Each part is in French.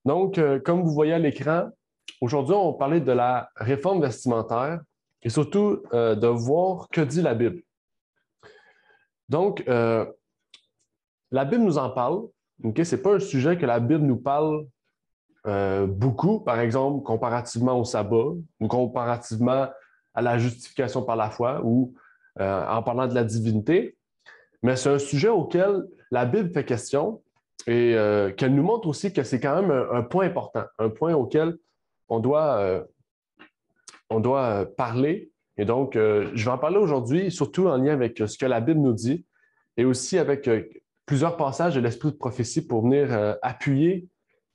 Donc, comme vous voyez à l'écran, aujourd'hui, on va parler de la réforme vestimentaire et surtout de voir que dit la Bible. Donc, la Bible nous en parle. Okay? Ce n'est pas un sujet que la Bible nous parle beaucoup, par exemple, comparativement au sabbat ou comparativement à la justification par la foi ou en parlant de la divinité. Mais c'est un sujet auquel la Bible fait question et qu'elle nous montre aussi que c'est quand même un point important, un point auquel on doit, parler. Et donc, je vais en parler aujourd'hui, surtout en lien avec ce que la Bible nous dit et aussi avec plusieurs passages de l'Esprit de prophétie pour venir appuyer,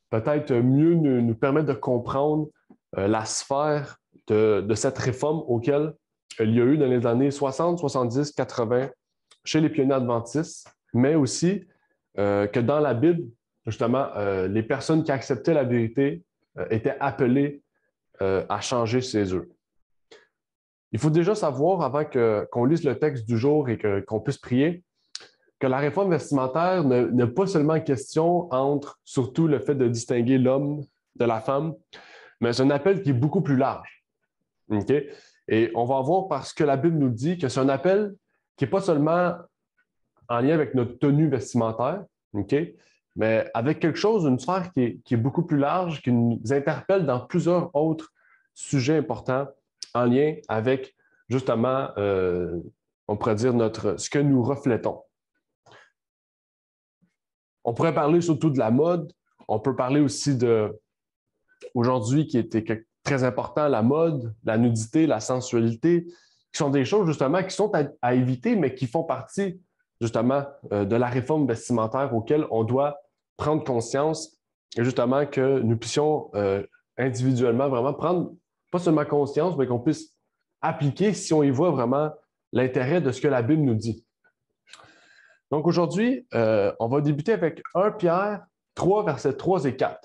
peut-être mieux nous permettre de comprendre la sphère de cette réforme auquel il y a eu dans les années 60, 70, 80 chez les pionniers adventistes, mais aussi que dans la Bible, justement, les personnes qui acceptaient la vérité étaient appelées à changer chez eux. Il faut déjà savoir, avant qu'on lise le texte du jour et qu'on puisse prier, que la réforme vestimentaire n'est pas seulement question entre, surtout, le fait de distinguer l'homme de la femme, mais c'est un appel qui est beaucoup plus large. Okay? Et on va voir parce que la Bible nous dit que c'est un appel qui n'est pas seulement en lien avec notre tenue vestimentaire, okay? Mais avec quelque chose, une sphère qui est beaucoup plus large, qui nous interpelle dans plusieurs autres sujets importants en lien avec, justement, on pourrait dire ce que nous reflétons. On pourrait parler surtout de la mode. On peut parler aussi aujourd'hui, qui était très important, la mode, la nudité, la sensualité, qui sont des choses justement qui sont à éviter, mais qui font partie justement de la réforme vestimentaire auquel on doit prendre conscience et justement que nous puissions individuellement vraiment prendre pas seulement conscience, mais qu'on puisse appliquer si on y voit vraiment l'intérêt de ce que la Bible nous dit. Donc aujourd'hui, on va débuter avec 1 Pierre 3, versets 3 et 4,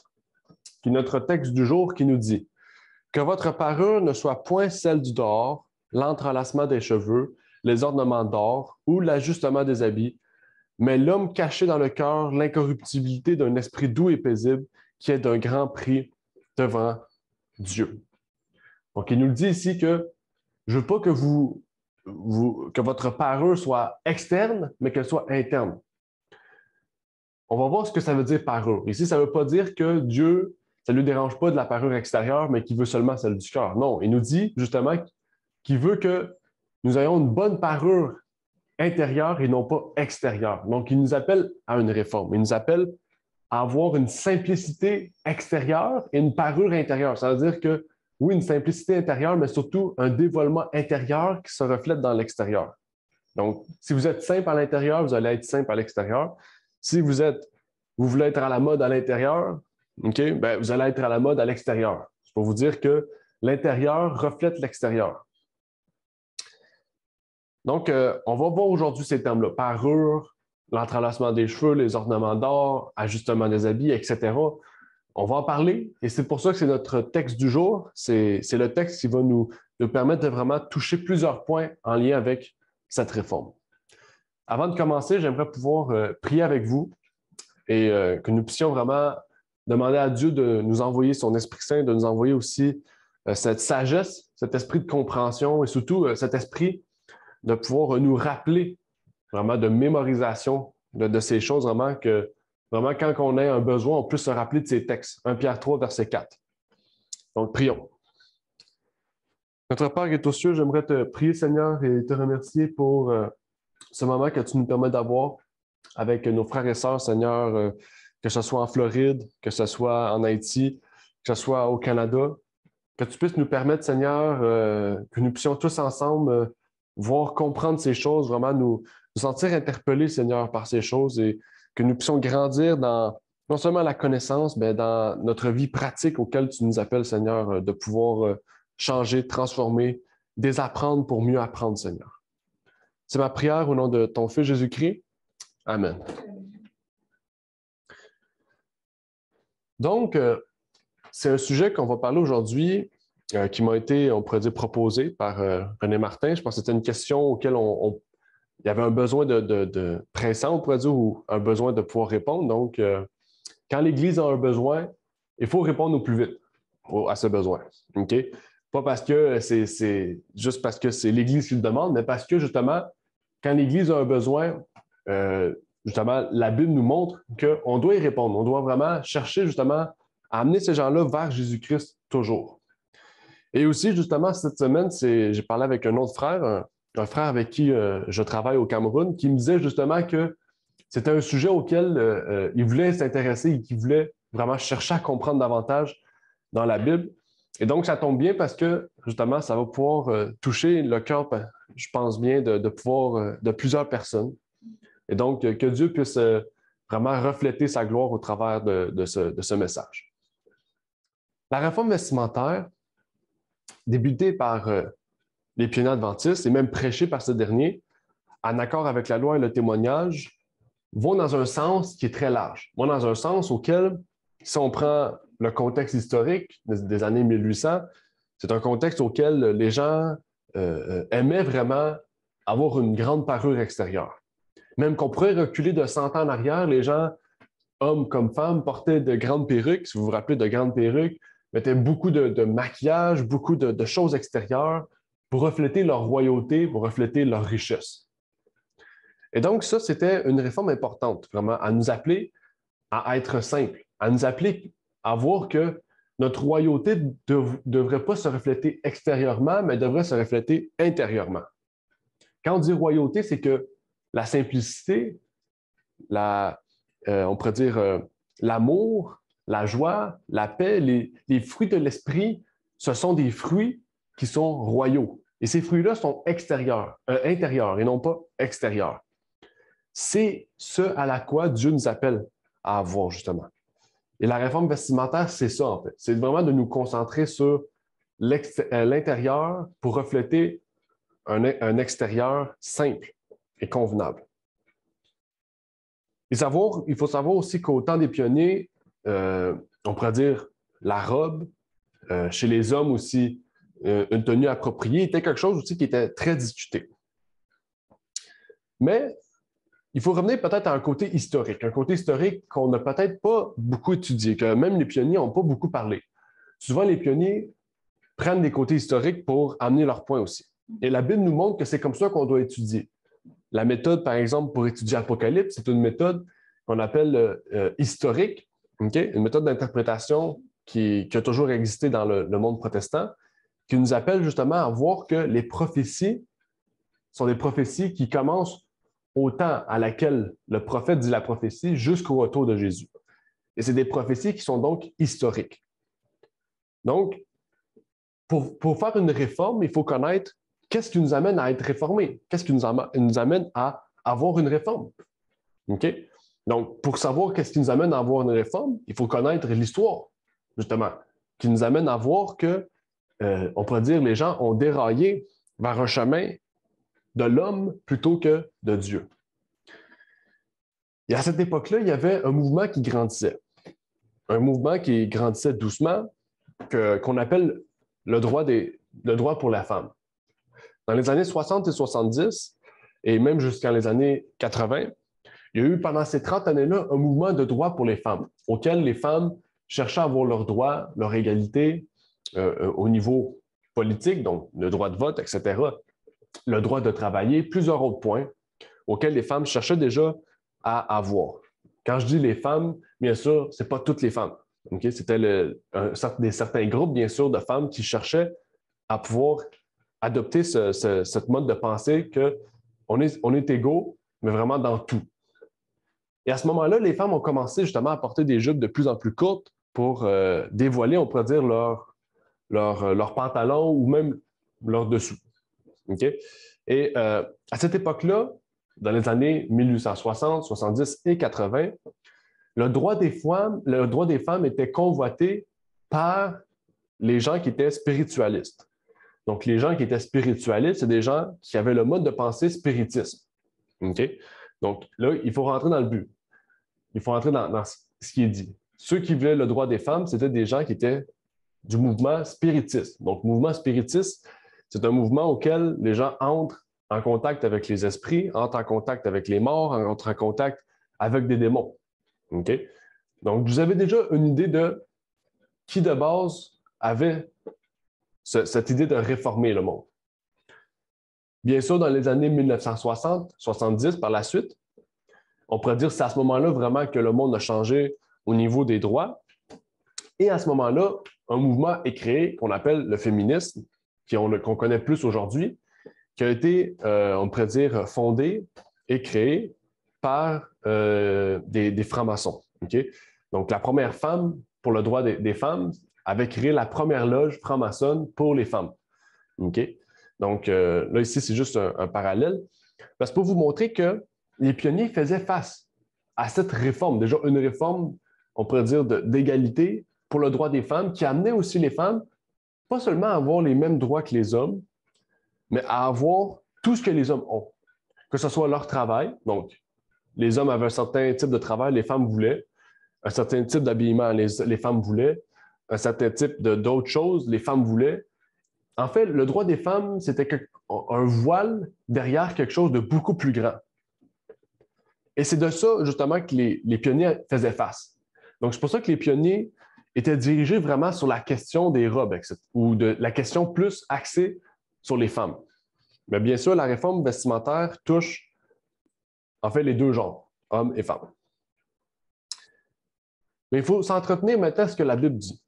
qui est notre texte du jour qui nous dit « Que votre parure ne soit point celle du dehors, l'entrelacement des cheveux, les ornements d'or ou l'ajustement des habits, mais l'homme caché dans le cœur, l'incorruptibilité d'un esprit doux et paisible qui est d'un grand prix devant Dieu. » Donc, il nous dit ici que je ne veux pas que que votre parure soit externe, mais qu'elle soit interne. On va voir ce que ça veut dire parure. Ici, ça ne veut pas dire que Dieu, ça ne lui dérange pas de la parure extérieure, mais qu'il veut seulement celle du cœur. Non, il nous dit justement qu'il veut que nous ayons une bonne parure intérieure et non pas extérieure. Donc, il nous appelle à une réforme. Il nous appelle à avoir une simplicité extérieure et une parure intérieure. Ça veut dire que, oui, une simplicité intérieure, mais surtout un dévoilement intérieur qui se reflète dans l'extérieur. Donc, si vous êtes simple à l'intérieur, vous allez être simple à l'extérieur. Si vous voulez être à la mode à l'intérieur, okay, ben, vous allez être à la mode à l'extérieur. C'est pour vous dire que l'intérieur reflète l'extérieur. Donc, on va voir aujourd'hui ces termes-là. Parure, l'entrelacement des cheveux, les ornements d'or, ajustement des habits, etc. On va en parler et c'est pour ça que c'est notre texte du jour. C'est le texte qui va nous permettre de vraiment toucher plusieurs points en lien avec cette réforme. Avant de commencer, j'aimerais pouvoir prier avec vous et que nous puissions vraiment demander à Dieu de nous envoyer son Esprit Saint, de nous envoyer aussi cette sagesse, cet esprit de compréhension et surtout cet esprit de pouvoir nous rappeler vraiment de mémorisation de ces choses, vraiment que vraiment quand on a un besoin, on puisse se rappeler de ces textes. 1 Pierre 3, verset 4. Donc, prions. Notre Père qui est aux cieux, j'aimerais te prier, Seigneur, et te remercier pour ce moment que tu nous permets d'avoir avec nos frères et sœurs, Seigneur, que ce soit en Floride, que ce soit en Haïti, que ce soit au Canada, que tu puisses nous permettre, Seigneur, que nous puissions tous ensemble voir comprendre ces choses, vraiment nous sentir interpellés, Seigneur, par ces choses et que nous puissions grandir dans non seulement la connaissance, mais dans notre vie pratique auquel tu nous appelles, Seigneur, de pouvoir changer, transformer, désapprendre pour mieux apprendre, Seigneur. C'est ma prière au nom de ton Fils Jésus-Christ. Amen. Donc, c'est un sujet qu'on va parler aujourd'hui qui m'a été, on pourrait dire, proposé par René Martin. Je pense que c'était une question auquel il y avait un besoin de pressant, on pourrait dire, ou un besoin de pouvoir répondre. Donc, quand l'Église a un besoin, il faut répondre au plus vite à ce besoin. OK? Pas parce que c'est juste parce que c'est l'Église qui le demande, mais parce que justement, quand l'Église a un besoin, justement, la Bible nous montre qu'on doit y répondre. On doit vraiment chercher justement à amener ces gens-là vers Jésus-Christ toujours. Et aussi, justement, cette semaine, j'ai parlé avec un autre frère, un frère avec qui je travaille au Cameroun, qui me disait justement que c'était un sujet auquel il voulait s'intéresser et qu'il voulait vraiment chercher à comprendre davantage dans la Bible. Et donc, ça tombe bien parce que, justement, ça va pouvoir toucher le cœur, je pense bien, de plusieurs personnes. Et donc, que Dieu puisse vraiment refléter sa gloire au travers de ce message. La réforme vestimentaire, débutée par les pionniers adventistes et même prêchée par ce dernier, en accord avec la loi et le témoignage, vont dans un sens qui est très large. Vont dans un sens auquel, si on prend le contexte historique des années 1800, c'est un contexte auquel les gens aimaient vraiment avoir une grande parure extérieure. Même qu'on pourrait reculer de 100 ans en arrière, les gens, hommes comme femmes, portaient de grandes perruques, si vous vous rappelez de grandes perruques, mettaient beaucoup de maquillage, beaucoup de choses extérieures pour refléter leur royauté, pour refléter leur richesse. Et donc, ça, c'était une réforme importante, vraiment, à nous appeler à être simple, à nous appeler à voir que notre royauté ne devrait pas se refléter extérieurement, mais devrait se refléter intérieurement. Quand on dit royauté, c'est que la simplicité, on pourrait dire l'amour, la joie, la paix, les fruits de l'esprit, ce sont des fruits qui sont royaux. Et ces fruits-là sont intérieurs et non pas extérieurs. C'est ce à la quoi Dieu nous appelle à avoir, justement. Et la réforme vestimentaire, c'est ça, en fait. C'est vraiment de nous concentrer sur l'intérieur pour refléter un extérieur simple et convenable. Il faut savoir aussi qu'au temps des pionniers, on pourrait dire la robe, chez les hommes aussi, une tenue appropriée, était quelque chose aussi qui était très discuté. Mais il faut revenir peut-être à un côté historique qu'on n'a peut-être pas beaucoup étudié, que même les pionniers n'ont pas beaucoup parlé. Souvent, les pionniers prennent des côtés historiques pour amener leurs points aussi. Et la Bible nous montre que c'est comme ça qu'on doit étudier. La méthode, par exemple, pour étudier Apocalypse, c'est une méthode qu'on appelle historique, okay? Une méthode d'interprétation qui a toujours existé dans le monde protestant, qui nous appelle justement à voir que les prophéties sont des prophéties qui commencent au temps à laquelle le prophète dit la prophétie jusqu'au retour de Jésus. Et c'est des prophéties qui sont donc historiques. Donc, pour faire une réforme, il faut connaître qu'est-ce qui nous amène à être réformés, qu'est-ce qui nous amène à avoir une réforme. OK? Donc, pour savoir qu'est-ce qui nous amène à avoir une réforme, il faut connaître l'histoire, justement, qui nous amène à voir que, on pourrait dire, les gens ont déraillé vers un chemin de l'homme plutôt que de Dieu. Et à cette époque-là, il y avait un mouvement qui grandissait. Un mouvement qui grandissait doucement, qu'on appelle le droit pour la femme. Dans les années 60 et 70, et même jusqu'en les années 80, il y a eu pendant ces 30 années-là un mouvement de droit pour les femmes, auquel les femmes cherchaient à avoir leurs droits, leur égalité au niveau politique, donc le droit de vote, etc., le droit de travailler, plusieurs autres points auxquels les femmes cherchaient déjà à avoir. Quand je dis les femmes, bien sûr, ce n'est pas toutes les femmes. Okay? C'était certains groupes, bien sûr, de femmes qui cherchaient à pouvoir adopter cette mode de pensée qu'on est égaux, mais vraiment dans tout. Et à ce moment-là, les femmes ont commencé justement à porter des jupes de plus en plus courtes pour dévoiler, on pourrait dire, leur pantalon ou même leur dessous. Okay? Et à cette époque-là, dans les années 1860, 70 et 80, le droit des femmes était convoité par les gens qui étaient spiritualistes. Donc, les gens qui étaient spiritualistes, c'est des gens qui avaient le mode de pensée spiritisme. Okay? Donc, là, il faut rentrer dans le but. Il faut rentrer dans ce qui est dit. Ceux qui voulaient le droit des femmes, c'était des gens qui étaient du mouvement spiritiste. Donc, mouvement spiritiste, c'est un mouvement auquel les gens entrent en contact avec les esprits, entrent en contact avec les morts, entrent en contact avec des démons. Okay? Donc, vous avez déjà une idée de qui de base avait cette idée de réformer le monde. Bien sûr, dans les années 1960-70, par la suite, on pourrait dire que c'est à ce moment-là vraiment que le monde a changé au niveau des droits. Et à ce moment-là, un mouvement est créé qu'on appelle le féminisme, qu'on connaît plus aujourd'hui, qui a été, on pourrait dire, fondé et créé par des francs-maçons. Okay? Donc, la première femme pour le droit des femmes avait créé la première loge franc-maçonne pour les femmes. Okay? Donc, là, ici, c'est juste un parallèle. Parce que pour vous montrer que les pionniers faisaient face à cette réforme, déjà une réforme, on pourrait dire, d'égalité pour le droit des femmes, qui amenait aussi les femmes, pas seulement à avoir les mêmes droits que les hommes, mais à avoir tout ce que les hommes ont. Que ce soit leur travail, donc les hommes avaient un certain type de travail, les femmes voulaient, un certain type d'habillement, les femmes voulaient, un certain type d'autres choses, les femmes voulaient. En fait, le droit des femmes, c'était un voile derrière quelque chose de beaucoup plus grand. Et c'est de ça, justement, que les pionniers faisaient face. Donc, c'est pour ça que les pionniers étaient dirigés vraiment sur la question des robes, etc., ou de la question plus axée sur les femmes. Mais bien sûr, la réforme vestimentaire touche, en fait, les deux genres, hommes et femmes. Mais il faut s'entretenir maintenant à ce que la Bible dit.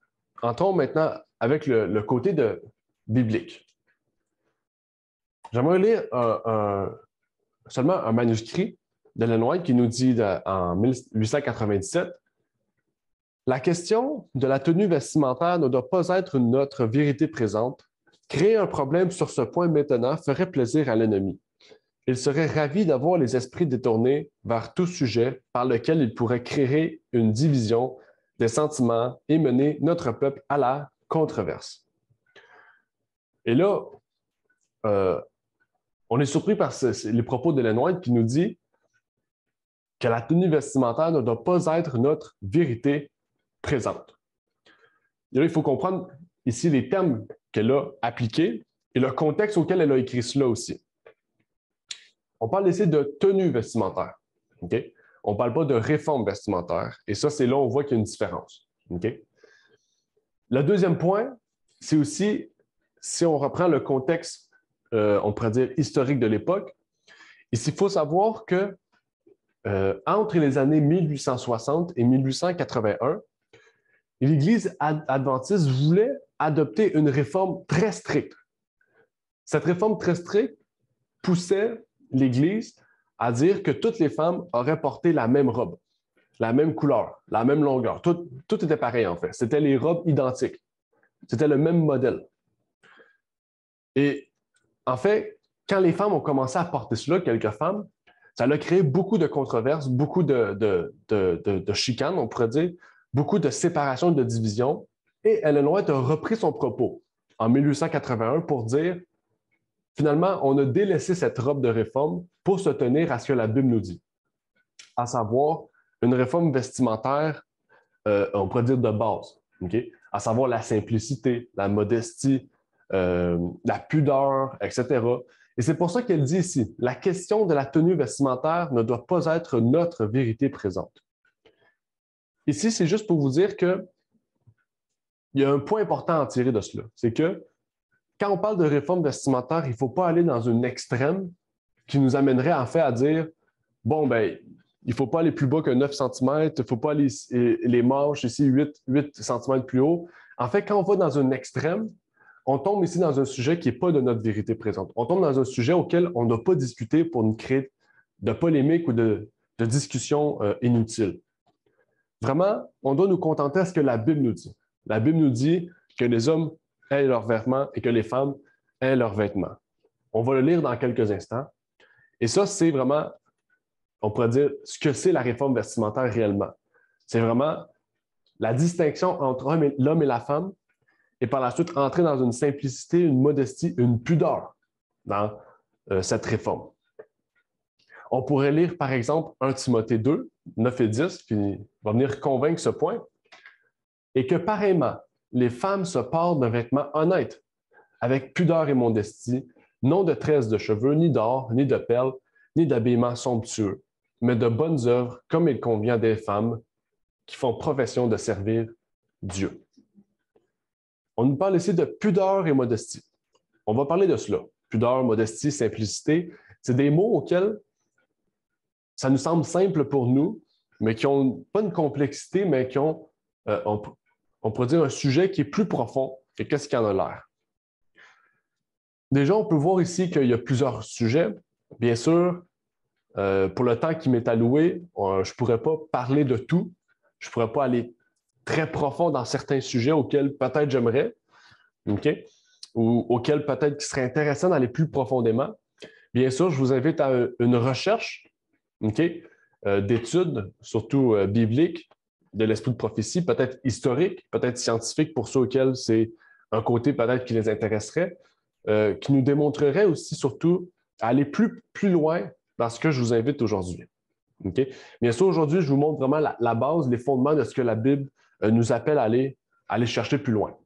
Entrons maintenant avec le côté biblique. J'aimerais lire seulement un manuscrit d'Ellen White qui nous dit en 1897 « La question de la tenue vestimentaire ne doit pas être notre vérité présente. Créer un problème sur ce point maintenant ferait plaisir à l'ennemi. Il serait ravi d'avoir les esprits détournés vers tout sujet par lequel il pourrait créer une division des sentiments et mener notre peuple à la controverse. » Et là, on est surpris par les propos d'Ellen White qui nous dit que la tenue vestimentaire ne doit pas être notre vérité présente. Et là, il faut comprendre ici les termes qu'elle a appliqués et le contexte auquel elle a écrit cela aussi. On parle ici de tenue vestimentaire. Okay? On ne parle pas de réforme vestimentaire. Et ça, c'est là où on voit qu'il y a une différence. Okay? Le deuxième point, c'est aussi, si on reprend le contexte, on pourrait dire historique de l'époque, il faut savoir que entre les années 1860 et 1881, l'Église adventiste voulait adopter une réforme très stricte. Cette réforme très stricte poussait l'Église à dire que toutes les femmes auraient porté la même robe, la même couleur, la même longueur. Tout était pareil, en fait. C'était les robes identiques. C'était le même modèle. Et en fait, quand les femmes ont commencé à porter cela, quelques femmes, ça a créé beaucoup de controverses, beaucoup de chicanes, on pourrait dire, beaucoup de séparations et de divisions. Et Ellen White a repris son propos en 1881 pour dire, finalement, on a délaissé cette robe de réforme pour se tenir à ce que la Bible nous dit, à savoir une réforme vestimentaire, on pourrait dire de base, okay? À savoir la simplicité, la modestie, la pudeur, etc. Et c'est pour ça qu'elle dit ici, la question de la tenue vestimentaire ne doit pas être notre vérité présente. Ici, c'est juste pour vous dire qu'il y a un point important à tirer de cela. C'est que quand on parle de réforme vestimentaire, il ne faut pas aller dans un extrême qui nous amènerait en fait à dire, bon, ben, il ne faut pas aller plus bas que 9 cm, il ne faut pas aller les manches ici 8 cm plus haut. En fait, quand on va dans un extrême, on tombe ici dans un sujet qui n'est pas de notre vérité présente. On tombe dans un sujet auquel on n'a pas discuté pour nous créer de polémiques ou de discussions inutiles. Vraiment, on doit nous contenter à ce que la Bible nous dit. La Bible nous dit que les hommes aient leurs vêtements et que les femmes aient leurs vêtements. On va le lire dans quelques instants. Et ça, c'est vraiment, on pourrait dire, ce que c'est la réforme vestimentaire réellement. C'est vraiment la distinction entre l'homme et la femme, et par la suite entrer dans une simplicité, une modestie, une pudeur dans cette réforme. On pourrait lire, par exemple, 1 Timothée 2, 9 et 10, puis va venir convaincre ce point, et que pareillement, les femmes se portent de vêtements honnêtes, avec pudeur et modestie, non de tresses de cheveux, ni d'or, ni de perles, ni d'habillements somptueux, mais de bonnes œuvres, comme il convient des femmes qui font profession de servir Dieu. on nous parle ici de pudeur et modestie. On va parler de cela. Pudeur, modestie, simplicité, c'est des mots auxquels ça nous semble simple pour nous, mais qui n'ont pas une complexité, mais qui ont, on pourrait dire, un sujet qui est plus profond que qu'est-ce qu'il en a l'air. Déjà, on peut voir ici qu'il y a plusieurs sujets. Bien sûr, pour le temps qui m'est alloué, je ne pourrais pas parler de tout. Je ne pourrais pas aller très profond dans certains sujets auxquels peut-être j'aimerais, okay? Ou auxquels peut-être qu'il serait intéressant d'aller plus profondément. Bien sûr, je vous invite à une recherche, okay? D'études, surtout bibliques, de l'esprit de prophétie, peut-être historique, peut-être scientifique pour ceux auxquels c'est un côté peut-être qui les intéresserait, qui nous démontrerait aussi surtout à aller plus loin dans ce que je vous invite aujourd'hui. Okay? Bien sûr, aujourd'hui, je vous montre vraiment la base, les fondements de ce que la Bible nous appelle à aller chercher plus loin.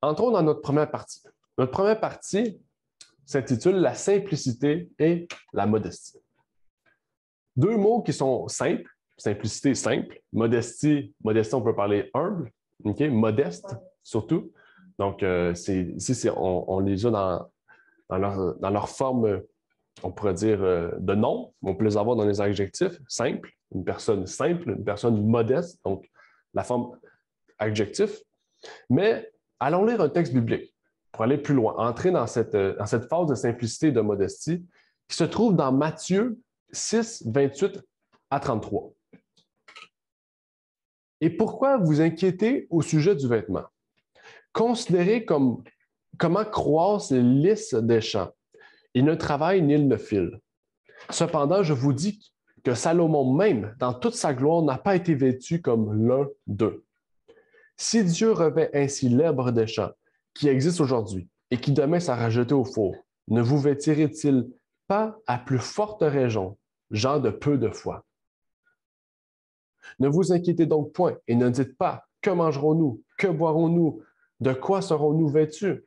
Entrons dans notre première partie. Notre première partie s'intitule « La simplicité et la modestie ». Deux mots qui sont simples, simplicité simple, modestie, on peut parler humble, okay? Modeste surtout. Donc, ici, on les a dans leur forme, on pourrait dire, de nom. On peut les avoir dans les adjectifs. Simple, une personne modeste, donc la forme adjectif. Mais allons lire un texte biblique pour aller plus loin, entrer dans cette phase de simplicité et de modestie qui se trouve dans Matthieu 6, 28 à 33. Et pourquoi vous inquiétez au sujet du vêtement? Considérez comment croissent les lys des champs. Ils ne travaillent ni ils ne filent. Cependant, je vous dis que Salomon même, dans toute sa gloire, n'a pas été vêtu comme l'un d'eux. Si Dieu revêt ainsi l'herbe des champs, qui existe aujourd'hui, et qui demain sera jetée au four, ne vous vêtirait-il pas à plus forte raison, gens de peu de foi? Ne vous inquiétez donc point, et ne dites pas, que mangerons-nous, que boirons-nous, de quoi serons-nous vêtus?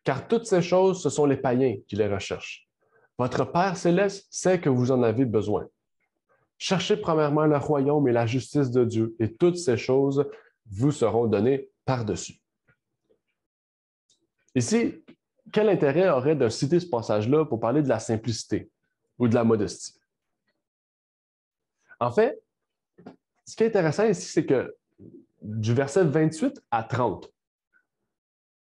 Car toutes ces choses, ce sont les païens qui les recherchent. Votre Père céleste sait que vous en avez besoin. Cherchez premièrement le royaume et la justice de Dieu, et toutes ces choses vous seront données par-dessus. Ici, quel intérêt aurait de citer ce passage-là pour parler de la simplicité ou de la modestie? En fait, ce qui est intéressant ici, c'est que du verset 28 à 30,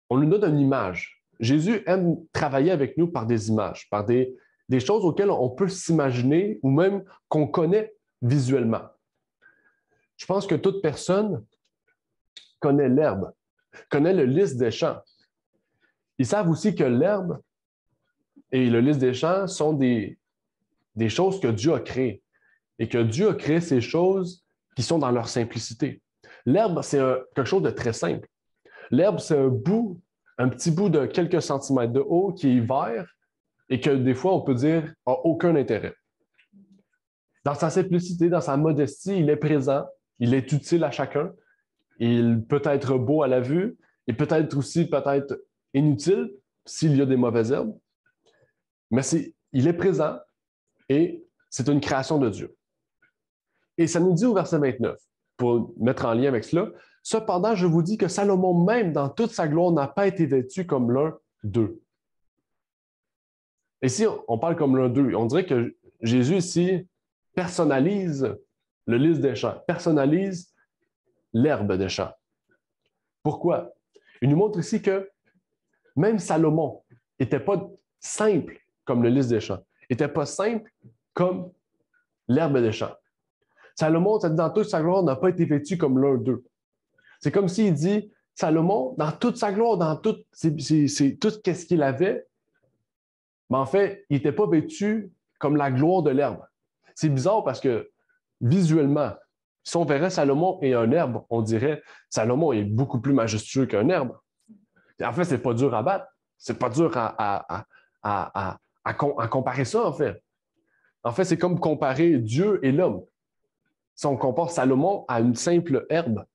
on nous donne une image. Jésus aime travailler avec nous par des images, par des choses auxquelles on peut s'imaginer ou même qu'on connaît visuellement. Je pense que toute personne connaît l'herbe, connaît le lys des champs. Ils savent aussi que l'herbe et le lys des champs sont des choses que Dieu a créées et que Dieu a créé ces choses qui sont dans leur simplicité. L'herbe, c'est quelque chose de très simple. L'herbe, c'est un petit bout de quelques centimètres de haut qui est vert et que des fois, on peut dire, n'a aucun intérêt. Dans sa simplicité, dans sa modestie, il est présent, il est utile à chacun, il peut être beau à la vue, et peut-être aussi inutile s'il y a des mauvaises herbes, mais il est présent et c'est une création de Dieu. Et ça nous dit au verset 29, pour mettre en lien avec cela, « Cependant, je vous dis que Salomon même, dans toute sa gloire, n'a pas été vêtu comme l'un d'eux. » Ici, on parle comme l'un d'eux. On dirait que Jésus, ici, personnalise le lys des champs, personnalise l'herbe des champs. Pourquoi? Il nous montre ici que même Salomon n'était pas simple comme le lys des champs, n'était pas simple comme l'herbe des champs. Salomon, dans toute sa gloire, n'a pas été vêtu comme l'un d'eux. C'est comme s'il dit, Salomon, dans toute sa gloire, dans tout ce qu'il avait, mais en fait, il n'était pas vêtu comme la gloire de l'herbe. C'est bizarre parce que visuellement, si on verrait Salomon et un herbe, on dirait Salomon est beaucoup plus majestueux qu'un herbe. En fait, c'est pas dur à battre. C'est pas dur à comparer ça, en fait. En fait, c'est comme comparer Dieu et l'homme. Si on compare Salomon à une simple herbe.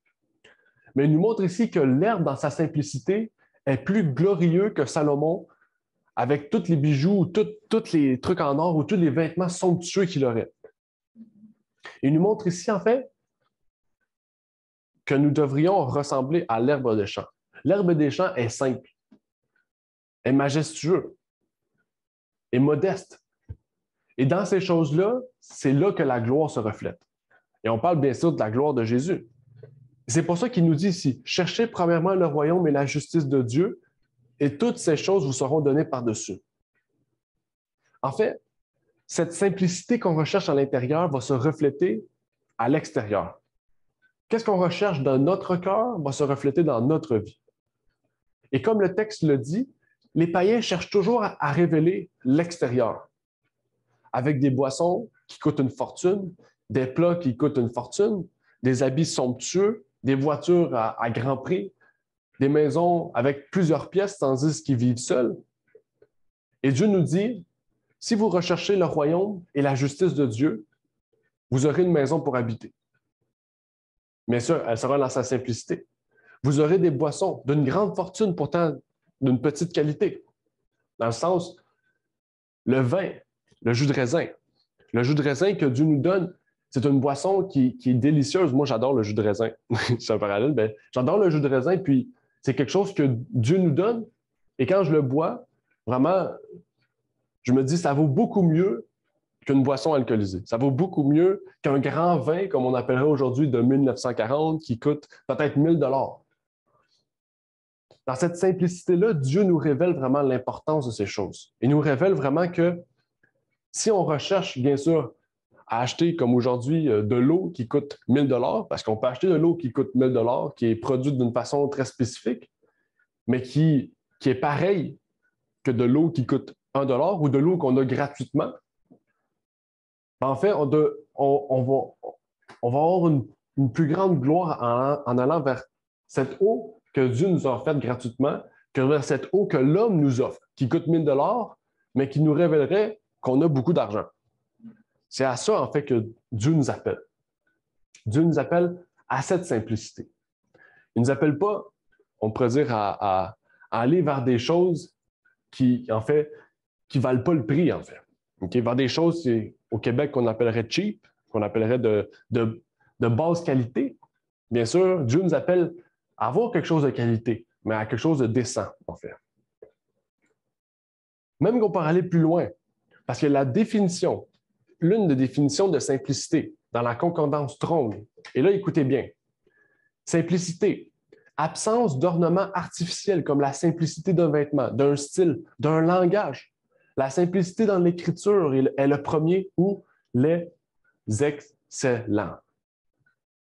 Mais il nous montre ici que l'herbe, dans sa simplicité, est plus glorieux que Salomon avec tous les bijoux, tous les trucs en or ou tous les vêtements somptueux qu'il aurait. Il nous montre ici, en fait, que nous devrions ressembler à l'herbe des champs. L'herbe des champs est simple, est majestueux, est modeste. Et dans ces choses-là, c'est là que la gloire se reflète. Et on parle bien sûr de la gloire de Jésus. C'est pour ça qu'il nous dit ici, cherchez premièrement le royaume et la justice de Dieu, et toutes ces choses vous seront données par-dessus. En fait, cette simplicité qu'on recherche à l'intérieur va se refléter à l'extérieur. Qu'est-ce qu'on recherche dans notre cœur va se refléter dans notre vie. Et comme le texte le dit, les païens cherchent toujours à révéler l'extérieur, avec des boissons qui coûtent une fortune, des plats qui coûtent une fortune, des habits somptueux, des voitures à grand prix, des maisons avec plusieurs pièces tandis qu'ils vivent seuls. Et Dieu nous dit, si vous recherchez le royaume et la justice de Dieu, vous aurez une maison pour habiter. Bien sûr, elle sera dans sa simplicité. Vous aurez des boissons d'une grande fortune, pourtant d'une petite qualité. Dans le sens, le vin, le jus de raisin. Le jus de raisin que Dieu nous donne, c'est une boisson qui est délicieuse. Moi, j'adore le jus de raisin. C'est un parallèle. Ben, j'adore le jus de raisin, puis c'est quelque chose que Dieu nous donne. Et quand je le bois, vraiment, je me dis, ça vaut beaucoup mieux qu'une boisson alcoolisée. Ça vaut beaucoup mieux qu'un grand vin, comme on appellerait aujourd'hui, de 1940, qui coûte peut-être 1 000 $. Dans cette simplicité-là, Dieu nous révèle vraiment l'importance de ces choses. Il nous révèle vraiment que si on recherche, bien sûr, à acheter, comme aujourd'hui, de l'eau qui coûte 1 000 $, parce qu'on peut acheter de l'eau qui coûte 1 000 $, qui est produite d'une façon très spécifique, mais qui est pareille que de l'eau qui coûte 1 $ ou de l'eau qu'on a gratuitement. En fait, on va avoir une plus grande gloire en allant vers cette eau que Dieu nous a offerte gratuitement que vers cette eau que l'homme nous offre, qui coûte 1 000 $, mais qui nous révélerait qu'on a beaucoup d'argent. C'est à ça, en fait, que Dieu nous appelle. Dieu nous appelle à cette simplicité. Il ne nous appelle pas, on pourrait dire, à aller vers des choses qui, en fait, qui ne valent pas le prix, en fait. Okay? Vers des choses, au Québec, qu'on appellerait cheap, qu'on appellerait de basse qualité. Bien sûr, Dieu nous appelle à avoir quelque chose de qualité, mais à quelque chose de décent, en fait. Même qu'on peut aller plus loin, parce que la définition, l'une des définitions de simplicité dans la concordance Strong, et là, écoutez bien, simplicité, absence d'ornement artificiel comme la simplicité d'un vêtement, d'un style, d'un langage. La simplicité dans l'écriture est le premier ou les excellents.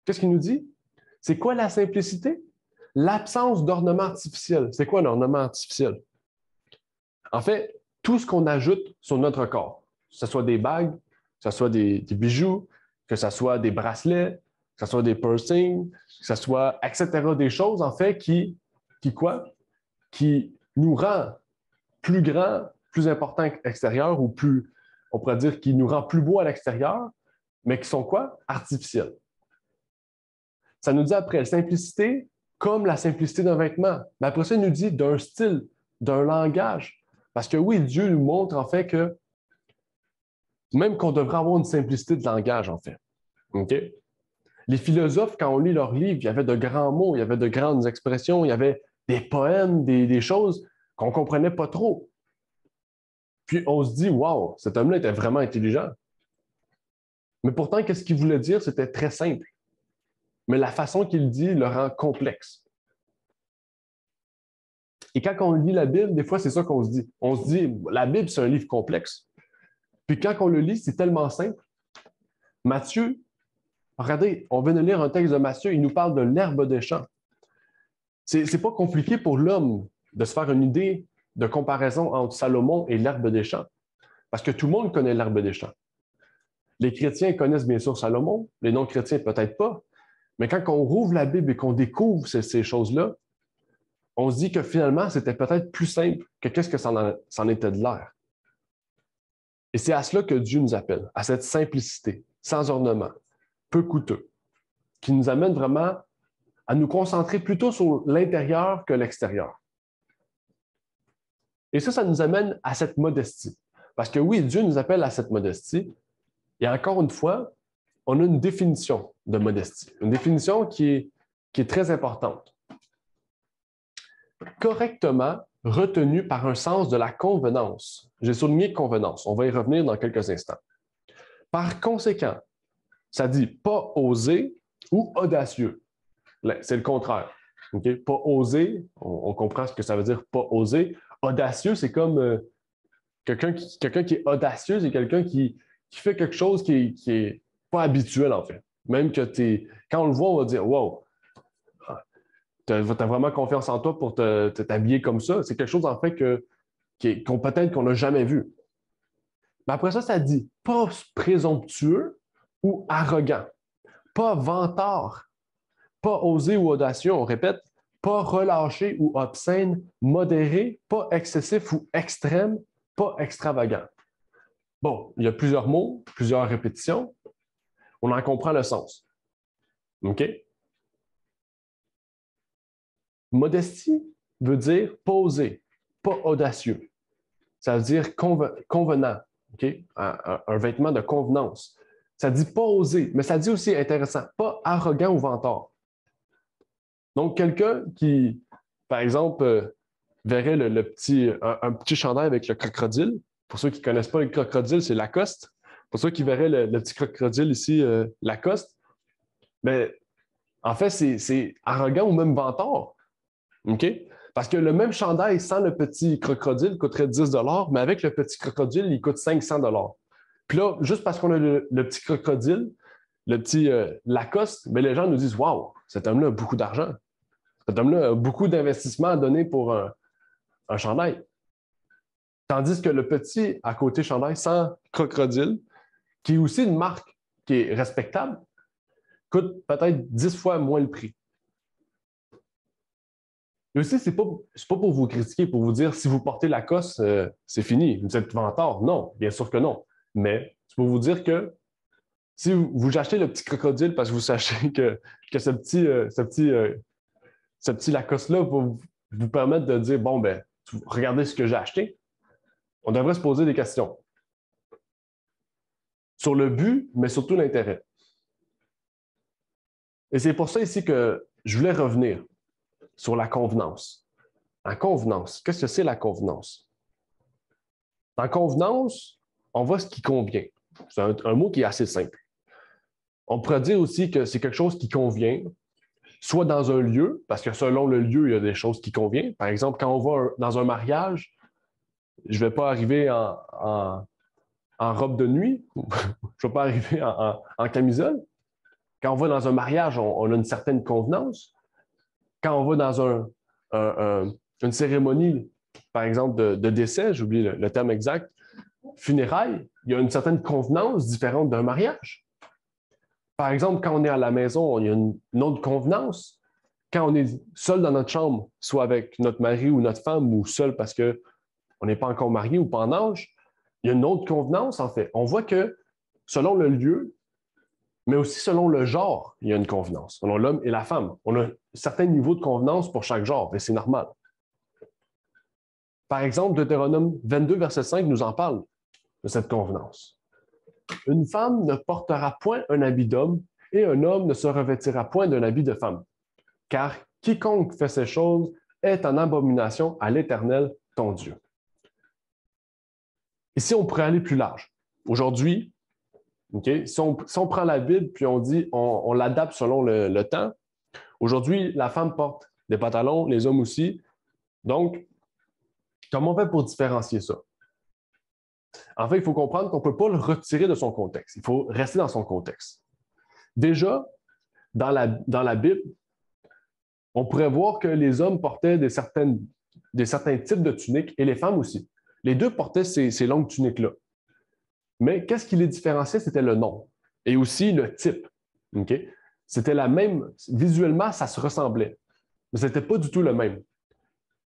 Qu'est-ce qu'il nous dit? C'est quoi la simplicité? L'absence d'ornement artificiel. C'est quoi un ornement artificiel? En fait, tout ce qu'on ajoute sur notre corps, que ce soit des bagues, que ce soit des bijoux, que ce soit des bracelets, que ce soit des piercings, que ce soit, etc., des choses, en fait, qui nous rend plus grands, plus importants extérieurs, ou plus, on pourrait dire, qui nous rend plus beaux à l'extérieur, mais qui sont quoi? Artificiels. Ça nous dit après, simplicité, comme la simplicité d'un vêtement. Mais après ça, il nous dit d'un style, d'un langage. Parce que oui, Dieu nous montre en fait que même qu'on devrait avoir une simplicité de langage, en fait. OK? Les philosophes, quand on lit leurs livres, il y avait de grands mots, il y avait de grandes expressions, il y avait des poèmes, des choses qu'on ne comprenait pas trop. Puis on se dit, wow, cet homme-là était vraiment intelligent. Mais pourtant, qu'est-ce qu'il voulait dire? C'était très simple. Mais la façon qu'il dit le rend complexe. Et quand on lit la Bible, des fois, c'est ça qu'on se dit. On se dit, la Bible, c'est un livre complexe. Puis quand on le lit, c'est tellement simple. Matthieu, regardez, on vient de lire un texte de Matthieu, il nous parle de l'herbe des champs. C'est pas compliqué pour l'homme de se faire une idée de comparaison entre Salomon et l'herbe des champs. Parce que tout le monde connaît l'herbe des champs. Les chrétiens connaissent bien sûr Salomon, les non-chrétiens peut-être pas. Mais quand on rouvre la Bible et qu'on découvre ces choses-là, on se dit que finalement, c'était peut-être plus simple que qu'est-ce que ça en était de l'air. Et c'est à cela que Dieu nous appelle, à cette simplicité, sans ornement, peu coûteux, qui nous amène vraiment à nous concentrer plutôt sur l'intérieur que l'extérieur. Et ça nous amène à cette modestie. Parce que oui, Dieu nous appelle à cette modestie. Et encore une fois, on a une définition de modestie. Une définition qui est qui est très importante. Correctement retenu par un sens de la convenance. J'ai souligné convenance. On va y revenir dans quelques instants. Par conséquent, ça dit pas osé ou audacieux. C'est le contraire. Okay? Pas osé, on comprend ce que ça veut dire pas osé. Audacieux, c'est comme quelqu'un qui est audacieux, c'est quelqu'un qui fait quelque chose qui est pas habituel, en fait. Même que quand on le voit, on va dire wow, tu as vraiment confiance en toi pour t'habiller comme ça. C'est quelque chose, en fait, qu'on peut-être qu'on n'a jamais vu. Mais après ça, ça dit pas présomptueux ou arrogant, pas vantard, pas osé ou audacieux, on répète, pas relâché ou obscène, modéré, pas excessif ou extrême, pas extravagant. Bon, il y a plusieurs mots, plusieurs répétitions. On en comprend le sens. OK? Modestie veut dire pas osé, pas audacieux. Ça veut dire convenant, okay? Un vêtement de convenance. Ça dit pas osé, mais ça dit aussi intéressant, pas arrogant ou vantard. Donc, quelqu'un qui, par exemple, verrait un petit chandail avec le crocodile. Pour ceux qui ne connaissent pas le crocodile, c'est Lacoste. Pour ceux qui verraient le petit crocodile ici, Lacoste, mais en fait, c'est arrogant ou même vantard. OK? Parce que le même chandail sans le petit crocodile coûterait 10 mais avec le petit crocodile, il coûte 500 Puis là, juste parce qu'on a le petit crocodile, le petit Lacoste, mais les gens nous disent waouh, cet homme-là a beaucoup d'argent. Cet homme-là a beaucoup d'investissement à donner pour un chandail. Tandis que le petit à côté chandail sans crocodile, qui est aussi une marque qui est respectable, coûte peut-être 10 fois moins le prix. Et aussi, ce n'est pas pour vous critiquer, pour vous dire si vous portez Lacoste, c'est fini, vous êtes vantard. Non, bien sûr que non. Mais c'est pour vous dire que si vous achetez le petit crocodile parce que vous sachez que ce petit Lacoste-là va vous permettre de dire bon, ben, regardez ce que j'ai acheté, on devrait se poser des questions sur le but, mais surtout l'intérêt. Et c'est pour ça ici que je voulais revenir sur la convenance. La convenance, qu'est-ce que c'est la convenance? En convenance, on voit ce qui convient. C'est un mot qui est assez simple. On pourrait dire aussi que c'est quelque chose qui convient, soit dans un lieu, parce que selon le lieu, il y a des choses qui conviennent. Par exemple, quand on va dans un mariage, je ne vais pas arriver en robe de nuit, je ne vais pas arriver en camisole. Quand on va dans un mariage, on a une certaine convenance. Quand on va dans une cérémonie, par exemple, de décès, j'oublie le terme exact, funérailles, il y a une certaine convenance différente d'un mariage. Par exemple, quand on est à la maison, il y a une autre convenance. Quand on est seul dans notre chambre, soit avec notre mari ou notre femme, ou seul parce qu'on n'est pas encore marié ou pas en âge, il y a une autre convenance, en fait. On voit que selon le lieu, mais aussi selon le genre, il y a une convenance. Selon l'homme et la femme. On a un certain niveau de convenance pour chaque genre, et c'est normal. Par exemple, Deutéronome 22, verset 5 nous en parle de cette convenance. Une femme ne portera point un habit d'homme et un homme ne se revêtira point d'un habit de femme. Car quiconque fait ces choses est en abomination à l'Éternel, ton Dieu. Ici, on pourrait aller plus large. Aujourd'hui, okay, si on prend la Bible puis on dit on l'adapte selon le temps, aujourd'hui, la femme porte des pantalons, les hommes aussi. Donc, comment on fait pour différencier ça? En fait, il faut comprendre qu'on ne peut pas le retirer de son contexte. Il faut rester dans son contexte. Déjà, dans la Bible, on pourrait voir que les hommes portaient des certains types de tuniques et les femmes aussi. Les deux portaient ces longues tuniques-là. Mais qu'est-ce qui les différenciait? C'était le nom et aussi le type. Okay? C'était la même, visuellement, ça se ressemblait, mais ce n'était pas du tout le même.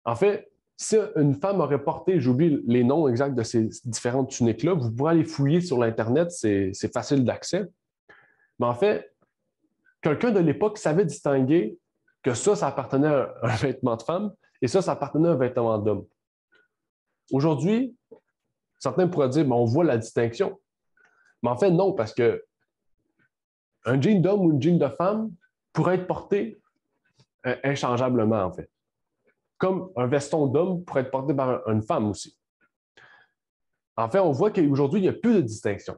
En fait, si une femme aurait porté, j'oublie les noms exacts de ces différentes tuniques-là, vous pourrez aller fouiller sur l'Internet, c'est facile d'accès. Mais en fait, quelqu'un de l'époque savait distinguer que ça appartenait à un vêtement de femme et ça appartenait à un vêtement d'homme. Aujourd'hui, certains pourraient dire, on voit la distinction. Mais en fait, non, parce que un jean d'homme ou une jean de femme pourrait être porté inchangeablement, en fait. Comme un veston d'homme pourrait être porté par une femme aussi. En fait, on voit qu'aujourd'hui, il n'y a plus de distinction.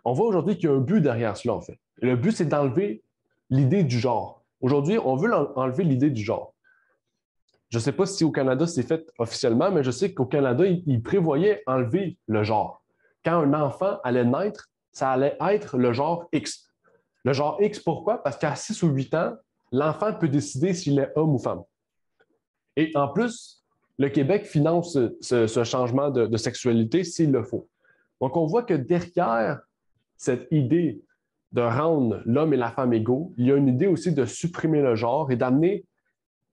On voit aujourd'hui qu'il y a un but derrière cela, en fait. Et le but, c'est d'enlever l'idée du genre. Aujourd'hui, on veut enlever l'idée du genre. Je ne sais pas si au Canada, c'est fait officiellement, mais je sais qu'au Canada, ils prévoyaient enlever le genre. Quand un enfant allait naître, ça allait être le genre X. Le genre X, pourquoi? Parce qu'à 6 ou 8 ans, l'enfant peut décider s'il est homme ou femme. Et en plus, le Québec finance ce changement de sexualité s'il le faut. Donc, on voit que derrière cette idée de rendre l'homme et la femme égaux, il y a une idée aussi de supprimer le genre et d'amener,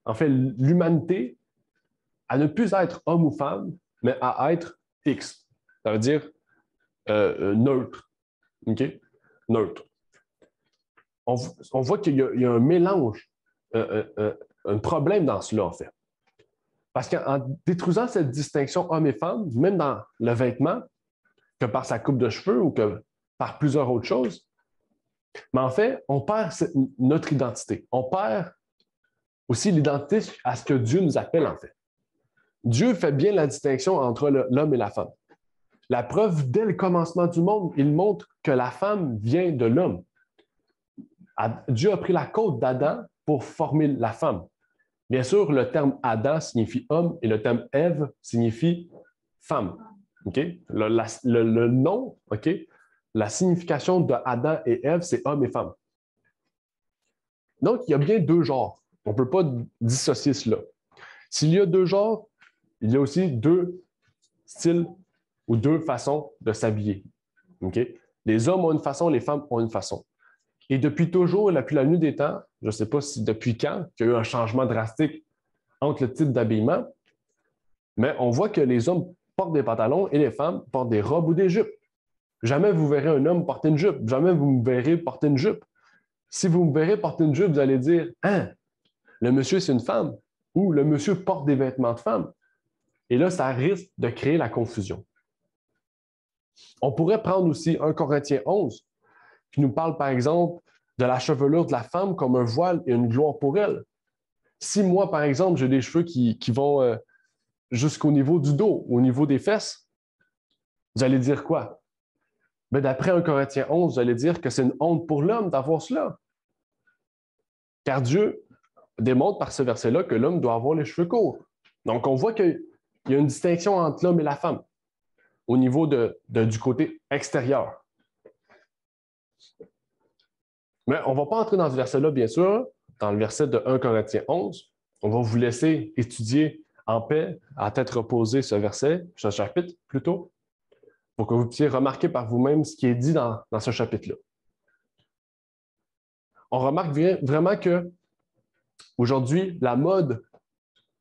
en fait, l'humanité à ne plus être homme ou femme, mais à être X. Ça veut dire neutre. OK? Neutre. On voit qu'il y a un mélange, un problème dans cela, en fait. Parce qu'en détruisant cette distinction homme et femme, même dans le vêtement, que par sa coupe de cheveux ou que par plusieurs autres choses, mais en fait, on perd notre identité. On perd aussi l'identité à ce que Dieu nous appelle, en fait. Dieu fait bien la distinction entre l'homme et la femme. La preuve, dès le commencement du monde, il montre que la femme vient de l'homme. Dieu a pris la côte d'Adam pour former la femme. Bien sûr, le terme Adam signifie homme et le terme Ève signifie femme. Okay? Le nom, okay? La signification de Adam et Ève, c'est homme et femme. Donc, il y a bien deux genres. On ne peut pas dissocier cela. S'il y a deux genres, il y a aussi deux styles ou deux façons de s'habiller. Okay? Les hommes ont une façon, les femmes ont une façon. Et depuis toujours, depuis la nuit des temps, je ne sais pas si depuis quand, qu'il y a eu un changement drastique entre le type d'habillement, mais on voit que les hommes portent des pantalons et les femmes portent des robes ou des jupes. Jamais vous verrez un homme porter une jupe. Jamais vous me verrez porter une jupe. Si vous me verrez porter une jupe, vous allez dire « Hein, le monsieur, c'est une femme » ou « Le monsieur porte des vêtements de femme ». Et là, ça risque de créer la confusion. On pourrait prendre aussi 1 Corinthiens 11, qui nous parle, par exemple, de la chevelure de la femme comme un voile et une gloire pour elle. Si moi, par exemple, j'ai des cheveux qui vont jusqu'au niveau du dos, au niveau des fesses, vous allez dire quoi? Mais d'après 1 Corinthiens 11, vous allez dire que c'est une honte pour l'homme d'avoir cela. Car Dieu démontre par ce verset-là que l'homme doit avoir les cheveux courts. Donc, on voit qu'il y a une distinction entre l'homme et la femme au niveau du côté extérieur. Mais on ne va pas entrer dans ce verset-là, bien sûr, dans le verset de 1 Corinthiens 11. On va vous laisser étudier en paix, à tête reposée, ce verset, ce chapitre plutôt, pour que vous puissiez remarquer par vous-même ce qui est dit dans ce chapitre-là. On remarque vraiment que aujourd'hui, la mode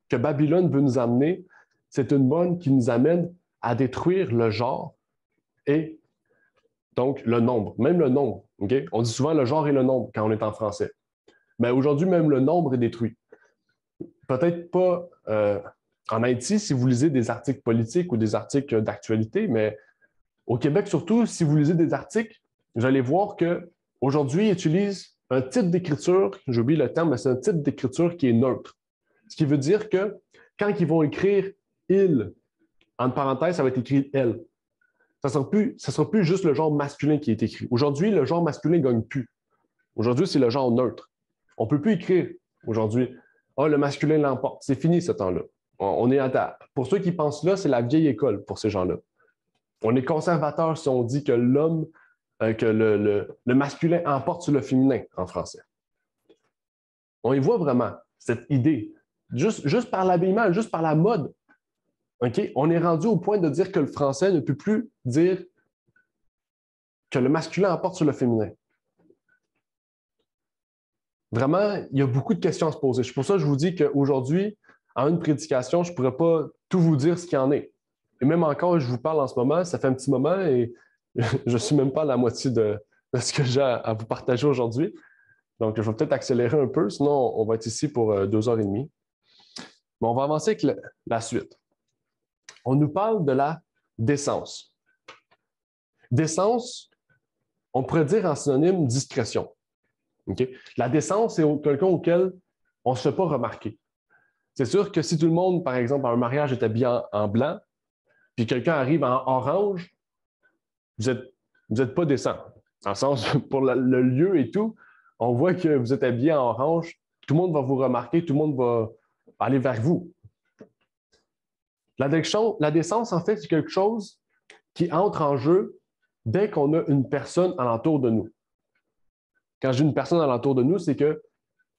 que Babylone veut nous amener, c'est une mode qui nous amène à détruire le genre et donc le nombre, même le nombre. Okay? On dit souvent le genre et le nombre quand on est en français. Mais aujourd'hui, même le nombre est détruit. Peut-être pas en Haïti si vous lisez des articles politiques ou des articles d'actualité, mais au Québec surtout, si vous lisez des articles, vous allez voir qu'aujourd'hui, ils utilisent un type d'écriture, j'oublie le terme, mais c'est un type d'écriture qui est neutre. Ce qui veut dire que quand ils vont écrire « il », entre parenthèses, ça va être écrit « elle ». Ça ne sera plus juste le genre masculin qui est écrit. Aujourd'hui, le genre masculin ne gagne plus. Aujourd'hui, c'est le genre neutre. On ne peut plus écrire aujourd'hui « Ah, le masculin l'emporte ». C'est fini ce temps-là. On est pour ceux qui pensent là, c'est la vieille école pour ces gens-là. On est conservateur si on dit que l'homme, que le masculin emporte sur le féminin en français. On y voit vraiment cette idée, juste par l'habillement, juste par la mode. Okay? On est rendu au point de dire que le français ne peut plus dire que le masculin emporte sur le féminin. Vraiment, il y a beaucoup de questions à se poser. C'est pour ça que je vous dis qu'aujourd'hui, en une prédication, je ne pourrais pas tout vous dire ce qu'il y en est. Et même encore, je vous parle en ce moment, ça fait un petit moment et je ne suis même pas à la moitié de ce que j'ai à vous partager aujourd'hui. Donc, je vais peut-être accélérer un peu, sinon on va être ici pour 2h30. Mais on va avancer avec la suite. On nous parle de la décence. Décence, on pourrait dire en synonyme discrétion. Okay? La décence, c'est quelqu'un auquel on ne se fait pas remarquer. C'est sûr que si tout le monde, par exemple, à un mariage est habillé en blanc, puis quelqu'un arrive en orange, vous êtes pas décent. Dans le sens, pour le lieu et tout, on voit que vous êtes habillé en orange, tout le monde va vous remarquer, tout le monde va aller vers vous. La décence, en fait, c'est quelque chose qui entre en jeu dès qu'on a une personne alentour de nous. Quand je dis une personne alentour de nous, c'est que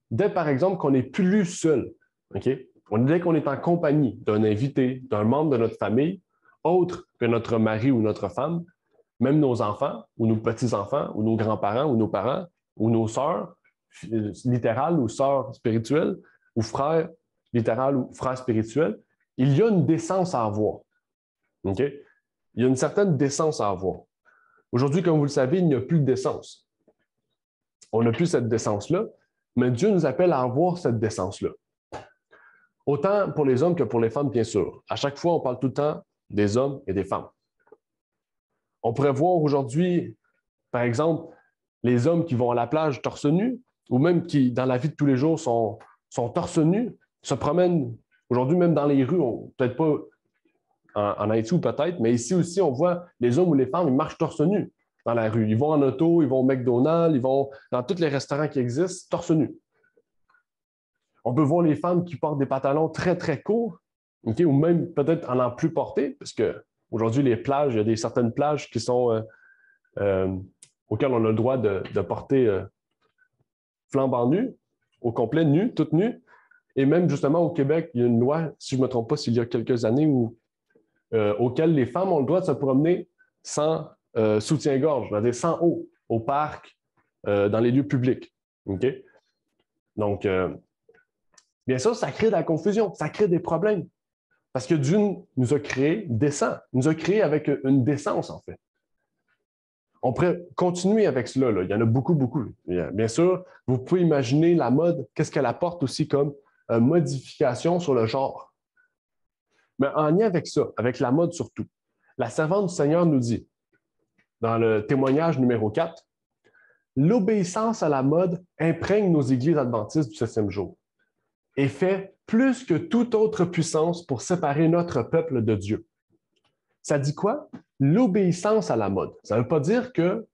dès, par exemple, qu'on n'est plus seul, okay? Dès qu'on est en compagnie d'un invité, d'un membre de notre famille, autre que notre mari ou notre femme, même nos enfants, ou nos petits-enfants, ou nos grands-parents, ou nos parents, ou nos sœurs, littérales ou sœurs spirituelles, ou frères littéral ou frères spirituels, il y a une décence à avoir. Okay? Il y a une certaine décence à avoir. Aujourd'hui, comme vous le savez, il n'y a plus de décence. On n'a plus cette décence-là, mais Dieu nous appelle à avoir cette décence-là. Autant pour les hommes que pour les femmes, bien sûr. À chaque fois, on parle tout le temps des hommes et des femmes. On pourrait voir aujourd'hui, par exemple, les hommes qui vont à la plage torse nu, ou même qui, dans la vie de tous les jours, sont torse nu, se promènent aujourd'hui même dans les rues, peut-être pas en Haïti ou peut-être, mais ici aussi, on voit les hommes ou les femmes, ils marchent torse nu dans la rue. Ils vont en auto, ils vont au McDonald's, ils vont dans tous les restaurants qui existent, torse nu. On peut voir les femmes qui portent des pantalons très, très courts, okay, ou même peut-être en n'en plus porter, parce qu'aujourd'hui, les plages, il y a certaines plages qui sont auxquelles on a le droit de porter flambant nu, au complet, nu, toute nue. Et même justement au Québec, il y a une loi, si je ne me trompe pas, s'il y a quelques années, auquel les femmes ont le droit de se promener sans soutien-gorge, c'est-à-dire sans haut, au parc, dans les lieux publics. Okay? Donc, bien sûr, ça crée de la confusion, ça crée des problèmes. Parce que Dieu nous a créés décents, nous a créés avec une décence, en fait. On pourrait continuer avec cela, là. Il y en a beaucoup, beaucoup. Bien sûr, vous pouvez imaginer la mode, qu'est-ce qu'elle apporte aussi comme modification sur le genre. Mais en lien avec ça, avec la mode surtout, la servante du Seigneur nous dit, dans le témoignage numéro 4, l'obéissance à la mode imprègne nos églises adventistes du 7e jour et fait plus que toute autre puissance pour séparer notre peuple de Dieu. Ça dit quoi? L'obéissance à la mode. Ça ne veut pas dire que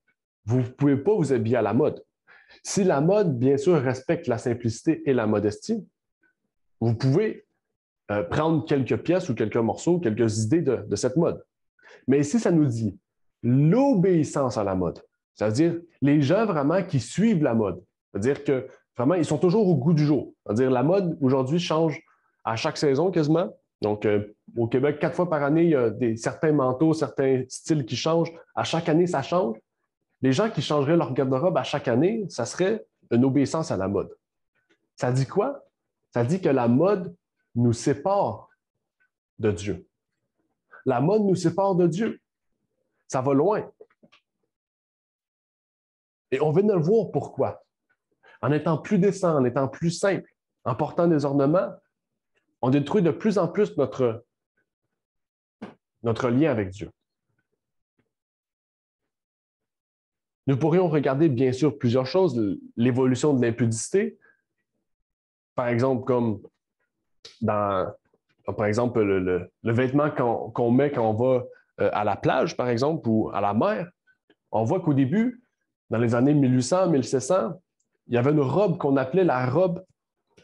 vous ne pouvez pas vous habiller à la mode. Si la mode, bien sûr, respecte la simplicité et la modestie, vous pouvez prendre quelques pièces ou quelques morceaux, quelques idées de cette mode. Mais ici, ça nous dit l'obéissance à la mode. C'est-à-dire les gens vraiment qui suivent la mode. C'est-à-dire que vraiment, ils sont toujours au goût du jour. C'est-à-dire la mode, aujourd'hui, change à chaque saison quasiment. Donc, au Québec, 4 fois par année, il y a certains manteaux, certains styles qui changent. À chaque année, ça change. Les gens qui changeraient leur garde-robe à chaque année, ça serait une obéissance à la mode. Ça dit quoi? Ça dit que la mode nous sépare de Dieu. La mode nous sépare de Dieu. Ça va loin. Et on vient de le voir pourquoi. En étant plus décent, en étant plus simple, en portant des ornements, on détruit de plus en plus notre lien avec Dieu. Nous pourrions regarder, bien sûr, plusieurs choses. L'évolution de l'impudicité, par exemple, comme par exemple, le vêtement qu'on met quand on va à la plage, par exemple, ou à la mer. On voit qu'au début, dans les années 1800, 1700, il y avait une robe qu'on appelait la robe,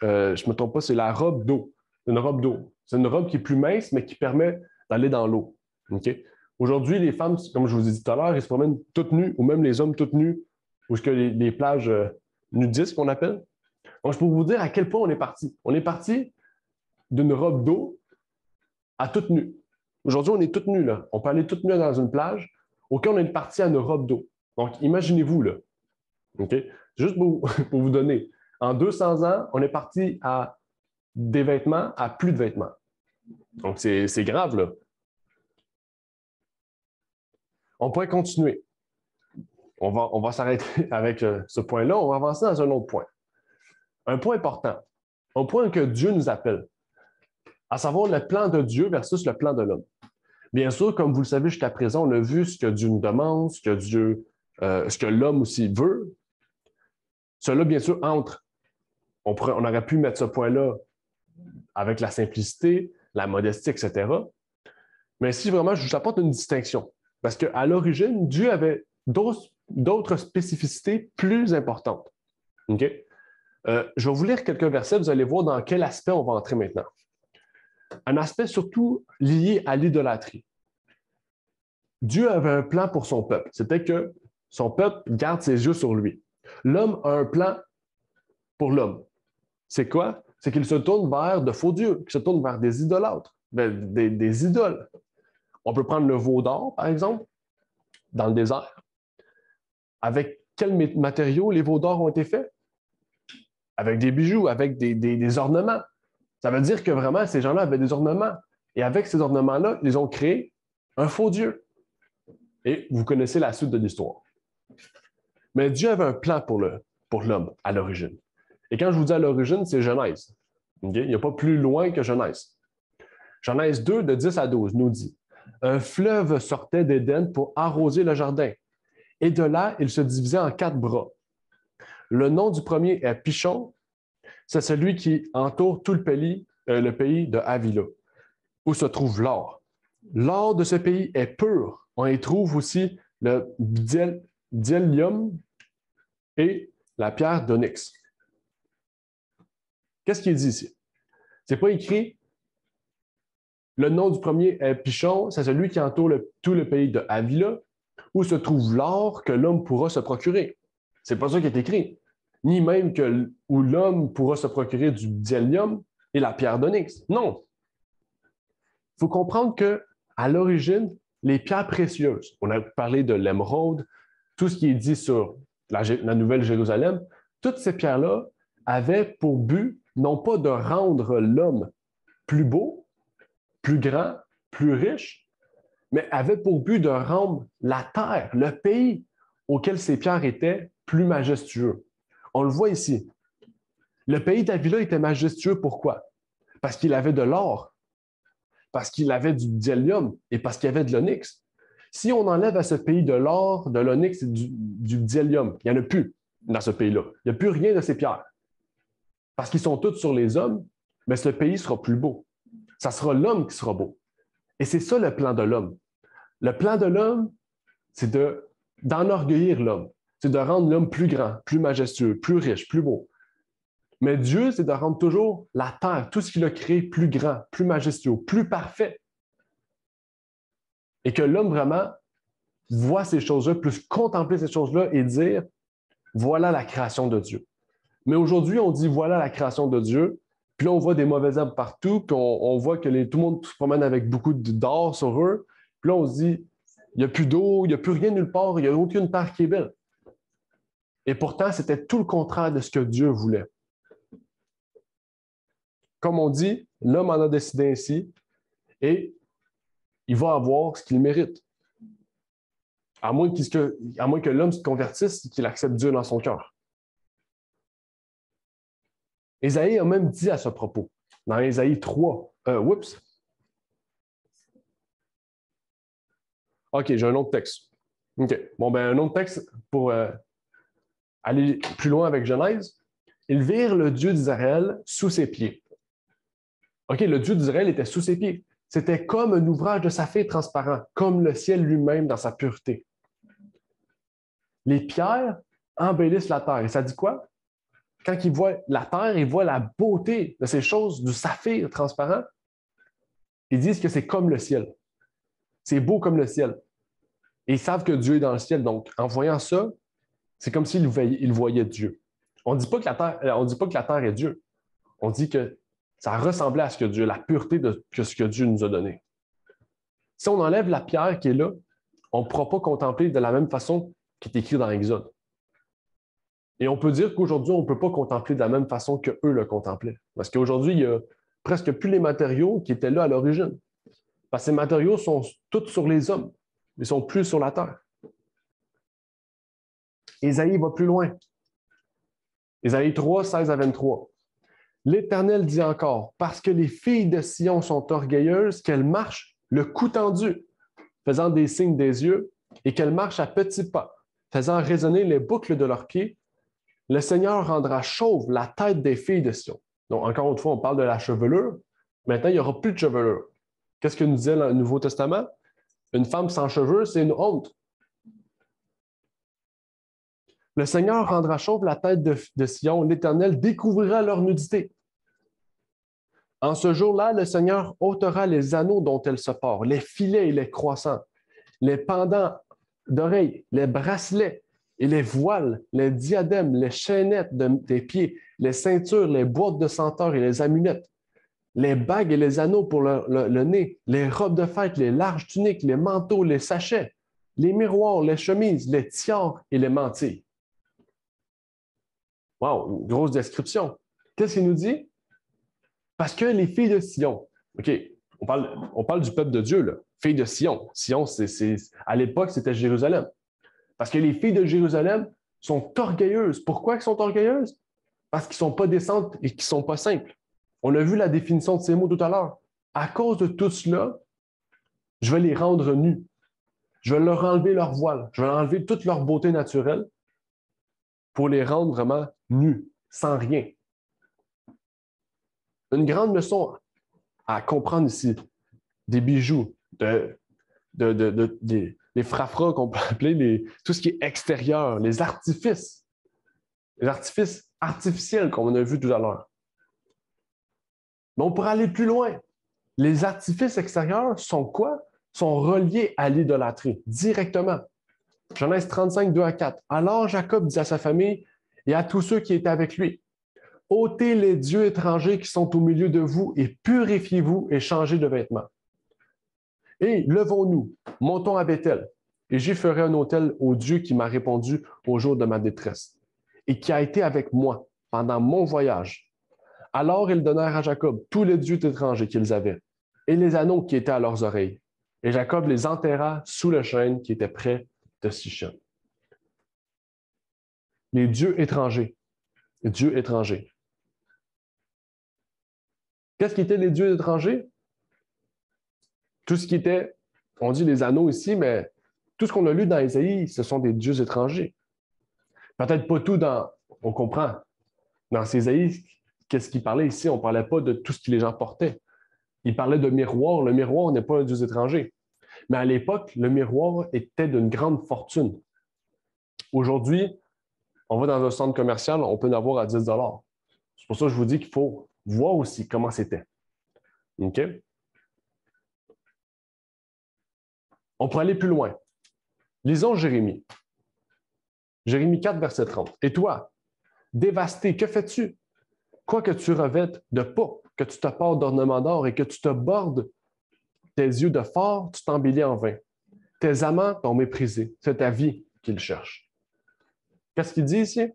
je ne me trompe pas, c'est la robe d'eau. C'est une robe d'eau. C'est une robe qui est plus mince, mais qui permet d'aller dans l'eau. Okay? Aujourd'hui, les femmes, comme je vous ai dit tout à l'heure, ils se promènent toutes nues, ou même les hommes toutes nus, ou ce que les plages nudistes qu'on appelle. Donc, je peux vous dire à quel point on est parti. On est parti d'une robe d'eau à toute nue. Aujourd'hui, on est toutes nues, là. On peut aller toutes nues dans une plage, auquel on est parti à une robe d'eau. Donc, imaginez-vous, là. Okay? Juste pour vous donner. En 200 ans, on est parti à des vêtements à plus de vêtements. Donc, c'est grave, là. On pourrait continuer. On va s'arrêter avec ce point-là. On va avancer dans un autre point. Un point important. Un point que Dieu nous appelle. À savoir le plan de Dieu versus le plan de l'homme. Bien sûr, comme vous le savez jusqu'à présent, on a vu ce que Dieu nous demande, ce que l'homme aussi veut. Cela, bien sûr, entre On aurait pu mettre ce point-là avec la simplicité, la modestie, etc. Mais ici, vraiment, je vous apporte une distinction. Parce qu'à l'origine, Dieu avait d'autres spécificités plus importantes. Okay? Je vais vous lire quelques versets, vous allez voir dans quel aspect on va entrer maintenant. Un aspect surtout lié à l'idolâtrie. Dieu avait un plan pour son peuple. C'était que son peuple garde ses yeux sur lui. L'homme a un plan pour l'homme. C'est quoi? C'est qu'il se tourne vers de faux dieux, qu'il se tourne vers des idolâtres, des idoles. On peut prendre le veau d'or, par exemple, dans le désert. Avec quels matériaux les veaux d'or ont été faits? Avec des bijoux, avec des ornements. Ça veut dire que vraiment, ces gens-là avaient des ornements. Et avec ces ornements-là, ils ont créé un faux Dieu. Et vous connaissez la suite de l'histoire. Mais Dieu avait un plan pour l'homme à l'origine. Et quand je vous dis à l'origine, c'est Genèse. Okay? Il n'y a pas plus loin que Genèse. Genèse 2, de 10 à 12, nous dit « Un fleuve sortait d'Éden pour arroser le jardin. Et de là, il se divisait en 4 bras. Le nom du premier est Pichon. C'est celui qui entoure tout le pays de Havila, où se trouve l'or. L'or de ce pays est pur. On y trouve aussi le bdellium et la pierre d'onyx. » Qu'est-ce qu'il dit ici? Ce n'est pas écrit le nom du premier est Pichon, c'est celui qui entoure tout le pays de Havila, où se trouve l'or que l'homme pourra se procurer. Ce n'est pas ça qui est écrit. Ni même où l'homme pourra se procurer du bdellium et la pierre d'onyx. Non. Il faut comprendre qu'à l'origine, les pierres précieuses, on a parlé de l'émeraude, tout ce qui est dit sur la Nouvelle Jérusalem, toutes ces pierres-là avaient pour but non pas de rendre l'homme plus beau, plus grand, plus riche, mais avaient pour but de rendre la terre, le pays auquel ces pierres étaient, plus majestueux. On le voit ici. Le pays d'Havila était majestueux, pourquoi? Parce qu'il avait de l'or, parce qu'il avait du bdellium et parce qu'il y avait de l'onyx. Si on enlève à ce pays de l'or, de l'onyx et du bdellium, il n'y en a plus dans ce pays-là. Il n'y a plus rien de ces pierres. Parce qu'ils sont tous sur les hommes, mais ce pays sera plus beau. Ça sera l'homme qui sera beau. Et c'est ça le plan de l'homme. Le plan de l'homme, c'est d'enorgueillir l'homme. C'est de rendre l'homme plus grand, plus majestueux, plus riche, plus beau. Mais Dieu, c'est de rendre toujours la terre, tout ce qu'il a créé, plus grand, plus majestueux, plus parfait. Et que l'homme vraiment voit ces choses-là, puisse contempler ces choses-là et dire, voilà la création de Dieu. Mais aujourd'hui, on dit, voilà la création de Dieu. Puis là, on voit des mauvaises herbes partout, puis on voit que tout le monde se promène avec beaucoup d'or sur eux. Puis là, on se dit, il n'y a plus d'eau, il n'y a plus rien nulle part, il n'y a aucune terre qui est belle. Et pourtant, c'était tout le contraire de ce que Dieu voulait. Comme on dit, l'homme en a décidé ainsi et il va avoir ce qu'il mérite. À moins que l'homme se convertisse et qu'il accepte Dieu dans son cœur. Ésaïe a même dit à ce propos, dans Ésaïe 3, OK, j'ai un autre texte. OK, bon, ben un autre texte pour aller plus loin avec Genèse. Ils virent le Dieu d'Israël sous ses pieds. OK, le Dieu d'Israël était sous ses pieds. C'était comme un ouvrage de saphir transparent, comme le ciel lui-même dans sa pureté. Les pierres embellissent la terre. Et ça dit quoi? Quand ils voient la terre, ils voient la beauté de ces choses, du saphir transparent. Ils disent que c'est comme le ciel. C'est beau comme le ciel. Et ils savent que Dieu est dans le ciel. Donc, en voyant ça, c'est comme s'ils voyaient Dieu. On ne dit pas que la terre est Dieu. On dit que ça ressemblait à ce que Dieu, la pureté de ce que Dieu nous a donné. Si on enlève la pierre qui est là, on ne pourra pas contempler de la même façon qui est écrit dans l'Exode. Et on peut dire qu'aujourd'hui, on ne peut pas contempler de la même façon qu'eux le contemplaient. Parce qu'aujourd'hui, il n'y a presque plus les matériaux qui étaient là à l'origine. Parce que ces matériaux sont tous sur les hommes. Ils ne sont plus sur la terre. Ésaïe va plus loin. Ésaïe 3, 16 à 23. L'Éternel dit encore, parce que les filles de Sion sont orgueilleuses, qu'elles marchent le cou tendu, faisant des signes des yeux, et qu'elles marchent à petits pas, faisant résonner les boucles de leurs pieds, Le Seigneur rendra chauve la tête des filles de Sion. Donc, encore une fois, on parle de la chevelure. Maintenant, il n'y aura plus de chevelure. Qu'est-ce que nous disait le Nouveau Testament? Une femme sans cheveux, c'est une honte. Le Seigneur rendra chauve la tête de Sion. L'Éternel découvrira leur nudité. En ce jour-là, le Seigneur ôtera les anneaux dont elle se porte, les filets et les croissants, les pendants d'oreilles, les bracelets et les voiles, les diadèmes, les chaînettes des pieds, les ceintures, les boîtes de senteur et les amulettes, les bagues et les anneaux pour le nez, les robes de fête, les larges tuniques, les manteaux, les sachets, les miroirs, les chemises, les tiares et les mantilles. Wow, une grosse description. Qu'est-ce qu'il nous dit? Parce que les filles de Sion, OK, on parle du peuple de Dieu, là. Filles de Sion. Sion, à l'époque, c'était Jérusalem. Parce que les filles de Jérusalem sont orgueilleuses. Pourquoi elles sont orgueilleuses? Parce qu'ils ne sont pas décentes et qu'ils ne sont pas simples. On a vu la définition de ces mots tout à l'heure. À cause de tout cela, je vais les rendre nus. Je vais leur enlever leur voile. Je vais leur enlever toute leur beauté naturelle pour les rendre vraiment nus, sans rien. Une grande leçon à comprendre ici, des bijoux, des frafras qu'on peut appeler, tout ce qui est extérieur, les artifices artificiels qu'on a vus tout à l'heure. Mais on pourrait aller plus loin. Les artifices extérieurs sont quoi? Sont reliés à l'idolâtrie, directement. Genèse 35, 2 à 4. Alors Jacob dit à sa famille et à tous ceux qui étaient avec lui, ôtez les dieux étrangers qui sont au milieu de vous et purifiez-vous et changez de vêtements. Et levons-nous, montons à Bethel, et j'y ferai un autel au Dieu qui m'a répondu au jour de ma détresse, et qui a été avec moi pendant mon voyage. Alors ils donnèrent à Jacob tous les dieux étrangers qu'ils avaient, et les anneaux qui étaient à leurs oreilles. Et Jacob les enterra sous le chêne qui était près de Sichem. Les dieux étrangers. Les dieux étrangers. Qu'est-ce qui étaient les dieux étrangers? Tout ce qui était, on dit les anneaux ici, mais tout ce qu'on a lu dans Ésaïe, ce sont des dieux étrangers. Peut-être pas tout on comprend. Dans Ésaïe, qu'est-ce qu'il parlait ici? On ne parlait pas de tout ce que les gens portaient. Il parlait de miroir. Le miroir n'est pas un dieu étranger. Mais à l'époque, le miroir était d'une grande fortune. Aujourd'hui, on va dans un centre commercial, on peut en avoir à 10 $. C'est pour ça que je vous dis qu'il faut voir aussi comment c'était. OK? On pourrait aller plus loin. Lisons Jérémie. Jérémie 4, verset 30. Et toi, dévasté, que fais-tu? Quoi que tu revêtes de peau, que tu te portes d'ornements d'or et que tu te bordes tes yeux de fort, tu t'embellis en vain. Tes amants t'ont méprisé. C'est ta vie qu'ils cherchent. Qu'est-ce qu'il dit ici?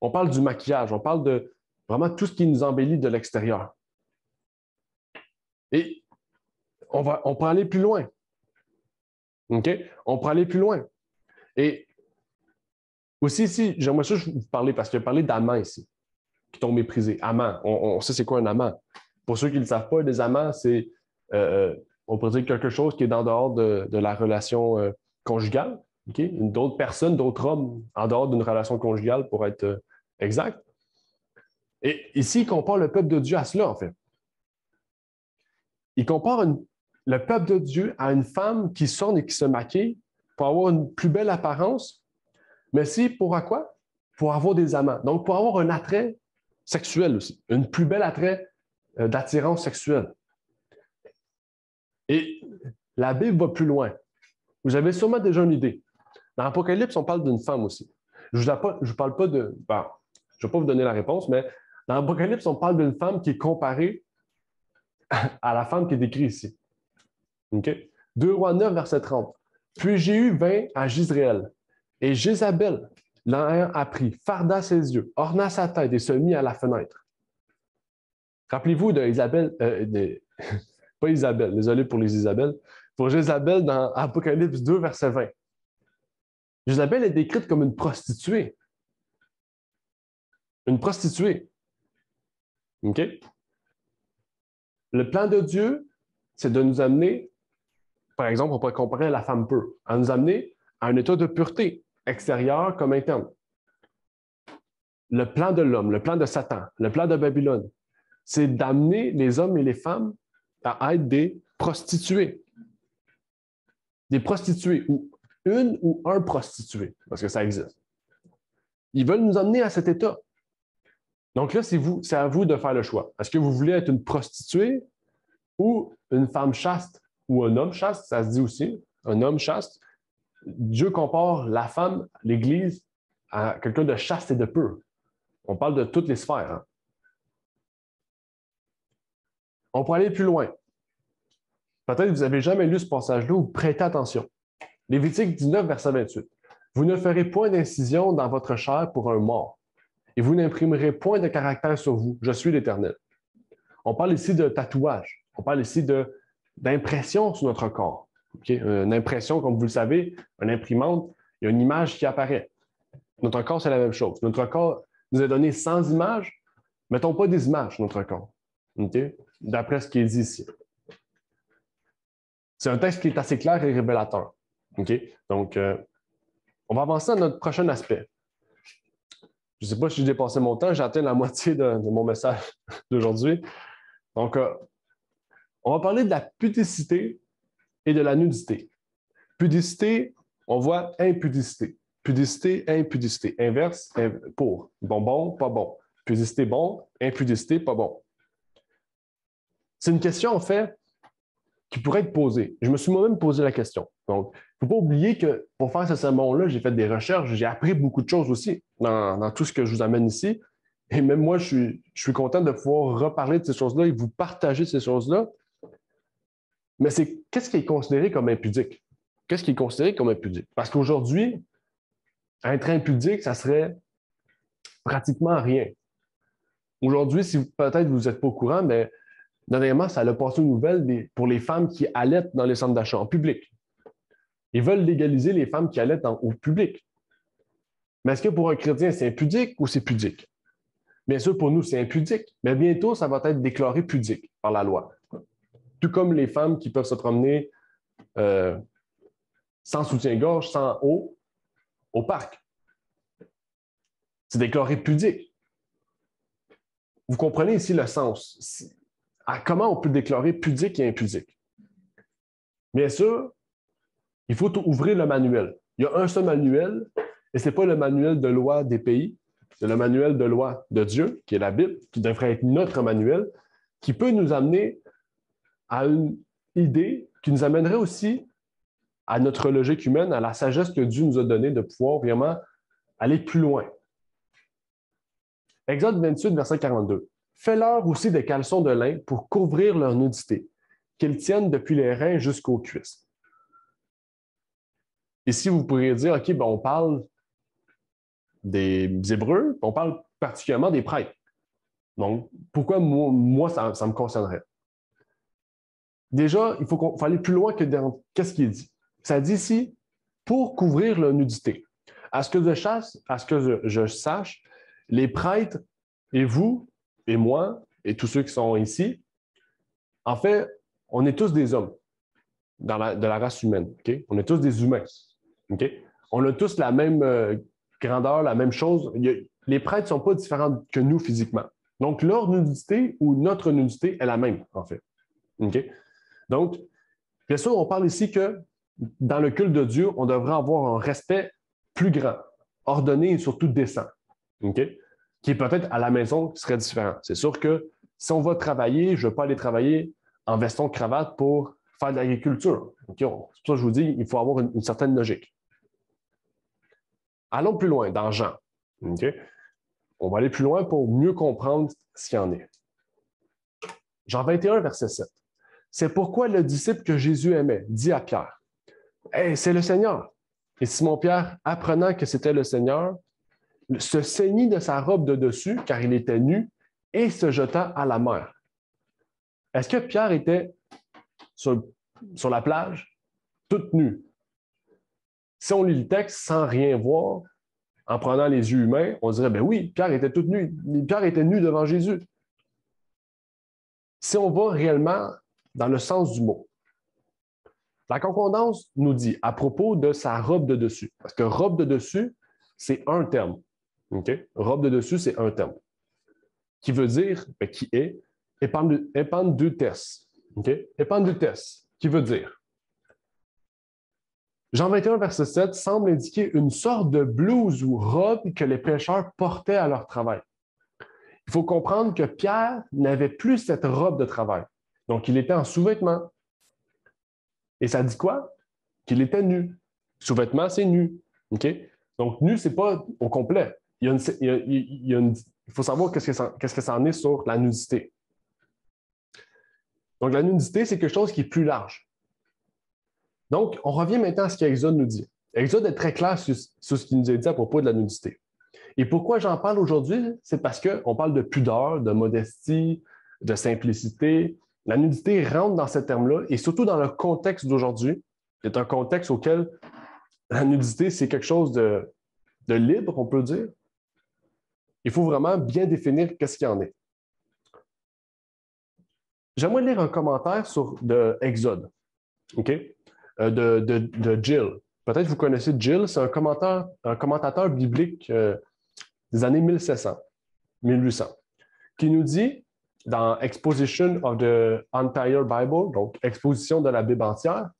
On parle du maquillage, on parle de vraiment tout ce qui nous embellit de l'extérieur. Et on peut aller plus loin. OK? On peut aller plus loin. Et aussi ici, j'aimerais ça vous parler, parce qu'il a parlé d'amants ici, qui t'ont méprisé. Amant, on sait c'est quoi un amant. Pour ceux qui ne le savent pas, des amants, c'est, on pourrait dire quelque chose qui est en dehors de la relation conjugale. Okay? D'autres personnes, d'autres hommes en dehors d'une relation conjugale, pour être exact. Et ici, il compare le peuple de Dieu à cela, en fait. Il compare le peuple de Dieu à une femme qui s'orne et qui se maquille pour avoir une plus belle apparence, mais si, pour quoi? Pour avoir des amants. Donc, pour avoir un attrait sexuel aussi, une plus belle attrait d'attirance sexuelle. Et la Bible va plus loin. Vous avez sûrement déjà une idée. Dans l'Apocalypse, on parle d'une femme aussi. Je ne vous parle pas de... Bon, je ne vais pas vous donner la réponse, mais dans l'Apocalypse, on parle d'une femme qui est comparée à la femme qui est décrite ici. Okay? 2 Rois 9, verset 30. Puis Jéhu vint à Jizréel, et Jézabel l'en apprit, farda ses yeux, orna sa tête et se mit à la fenêtre. Rappelez-vous d'Isabelle, pas Isabelle, désolé pour les Isabelles, pour Jézabel dans Apocalypse 2, verset 20. Jézabel est décrite comme une prostituée. Une prostituée. OK? Le plan de Dieu, c'est de nous amener, par exemple, on pourrait comparer à la femme pure, à nous amener à un état de pureté, extérieure comme interne. le plan de l'homme, le plan de Satan, le plan de Babylone, c'est d'amener les hommes et les femmes à être des prostituées. Des prostituées, ou une ou un prostitué, parce que ça existe. Ils veulent nous amener à cet état. Donc là, c'est à vous de faire le choix. Est-ce que vous voulez être une prostituée ou une femme chaste ou un homme chaste, ça se dit aussi, un homme chaste? Dieu compare la femme, l'Église, à quelqu'un de chaste et de pur. On parle de toutes les sphères. Hein. On pourrait aller plus loin. Peut-être que vous n'avez jamais lu ce passage-là ou prêtez attention. Lévitique 19, verset 28. Vous ne ferez point d'incision dans votre chair pour un mort, et vous n'imprimerez point de caractère sur vous. Je suis l'Éternel. On parle ici de tatouage. On parle ici d'impression sur notre corps. Okay? Une impression, comme vous le savez, une imprimante, il y a une image qui apparaît. Notre corps, c'est la même chose. Notre corps nous est donné sans images. Mettons pas des images, notre corps. Okay? D'après ce qui est dit ici. C'est un texte qui est assez clair et révélateur. Okay? Donc, on va avancer à notre prochain aspect. Je ne sais pas si j'ai dépassé mon temps, j'ai atteint la moitié de mon message d'aujourd'hui. Donc, on va parler de la pudicité et de la nudité. Pudicité, on voit impudicité. Pudicité, impudicité. Inverse, pour. Bon, pas bon. Pudicité, bon. Impudicité, pas bon. C'est une question, en fait, qui pourrait être posée. Je me suis moi-même posé la question. Donc, il ne faut pas oublier que pour faire ce sermon-là, j'ai fait des recherches, j'ai appris beaucoup de choses aussi dans tout ce que je vous amène ici. Et même moi, je suis content de pouvoir reparler de ces choses-là et vous partager ces choses-là. Mais qu'est-ce qui est considéré comme impudique? Qu'est-ce qui est considéré comme impudique? Parce qu'aujourd'hui, être impudique, ça serait pratiquement rien. Aujourd'hui, si peut-être vous n'êtes pas au courant, mais dernièrement, ça a passé une nouvelle pour les femmes qui allaitent dans les centres d'achat en public. Ils veulent légaliser les femmes qui allaitent au public. Mais est-ce que pour un chrétien, c'est impudique ou c'est pudique? Bien sûr, pour nous, c'est impudique, mais bientôt, ça va être déclaré pudique par la loi. Tout comme les femmes qui peuvent se promener sans soutien-gorge, sans eau, au parc. C'est déclaré pudique. Vous comprenez ici le sens. Comment on peut déclarer pudique et impudique? Bien sûr, il faut ouvrir le manuel. Il y a un seul manuel, et ce n'est pas le manuel de loi des pays, c'est le manuel de loi de Dieu, qui est la Bible, qui devrait être notre manuel, qui peut nous amener à une idée qui nous amènerait aussi à notre logique humaine, à la sagesse que Dieu nous a donnée de pouvoir vraiment aller plus loin. Exode 28, verset 42. Fais-leur aussi des caleçons de lin pour couvrir leur nudité, qu'ils tiennent depuis les reins jusqu'aux cuisses. Ici, vous pourriez dire, OK, ben on parle des Hébreux, on parle particulièrement des prêtres. Donc, pourquoi moi ça me concernerait? Déjà, il faut aller plus loin que dans qu'est-ce qui est dit. Ça dit ici, pour couvrir leur nudité. À ce que je sache, les prêtres et vous et moi et tous ceux qui sont ici, en fait, on est tous des hommes de la race humaine. Okay? On est tous des humains. Okay? On a tous la même grandeur, la même chose. Les prêtres ne sont pas différents que nous physiquement. Donc, leur nudité ou notre nudité est la même, en fait. Okay? Donc, bien sûr, on parle ici que dans le culte de Dieu, on devrait avoir un respect plus grand, ordonné et surtout décent. Okay? Qui est peut-être à la maison qui serait différent. C'est sûr que si on va travailler, je ne veux pas aller travailler en veston-cravate pour faire de l'agriculture. Okay? C'est pour ça que je vous dis, il faut avoir une certaine logique. Allons plus loin dans Jean. Okay? On va aller plus loin pour mieux comprendre ce qu'il y en est. Jean 21, verset 7. C'est pourquoi le disciple que Jésus aimait dit à Pierre, « Hey, c'est le Seigneur! » Et Simon-Pierre, apprenant que c'était le Seigneur, se ceignit de sa robe de dessus, car il était nu, et se jeta à la mer. Est-ce que Pierre était sur la plage, tout nu? Si on lit le texte sans rien voir, en prenant les yeux humains, on dirait, ben oui, Pierre était tout nu. Pierre était nu devant Jésus. Si on va réellement dans le sens du mot, la concordance nous dit à propos de sa robe de dessus, parce que robe de dessus, c'est un terme. Okay? Robe de dessus, c'est un terme. Qui veut dire, qui est, epandutes. Okay? Epandutes, qui veut dire. Jean 21, verset 7 semble indiquer une sorte de blouse ou robe que les pêcheurs portaient à leur travail. Il faut comprendre que Pierre n'avait plus cette robe de travail. Donc, il était en sous-vêtements. Et ça dit quoi? Qu'il était nu. Sous-vêtements, c'est nu. Okay? Donc, nu, ce n'est pas au complet. Il faut savoir qu'est-ce que ça en est sur la nudité. Donc, la nudité, c'est quelque chose qui est plus large. Donc, on revient maintenant à ce qu'Exode nous dit. Exode est très clair sur ce qu'il nous a dit à propos de la nudité. Et pourquoi j'en parle aujourd'hui? C'est parce qu'on parle de pudeur, de modestie, de simplicité. La nudité rentre dans ce terme-là, et surtout dans le contexte d'aujourd'hui, qui est un contexte auquel la nudité, c'est quelque chose de libre, on peut dire. Il faut vraiment bien définir qu'est-ce qu'il y en est. J'aimerais lire un commentaire de Exode, OK? De Gill. Peut-être que vous connaissez Gill, c'est un commentateur biblique des années 1700, 1800, qui nous dit, dans Exposition of the Entire Bible, donc exposition de la Bible entière,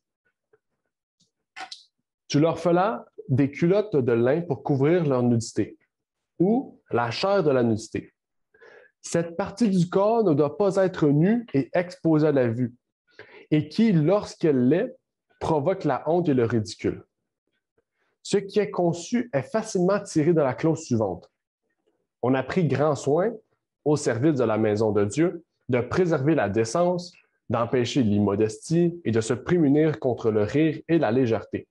tu leur feras des culottes de lin pour couvrir leur nudité, ou la chair de la nudité. Cette partie du corps ne doit pas être nue et exposée à la vue, et qui, lorsqu'elle l'est, provoque la honte et le ridicule. Ce qui est conçu est facilement tiré de la clause suivante. On a pris grand soin, au service de la maison de Dieu, de préserver la décence, d'empêcher l'immodestie et de se prémunir contre le rire et la légèreté.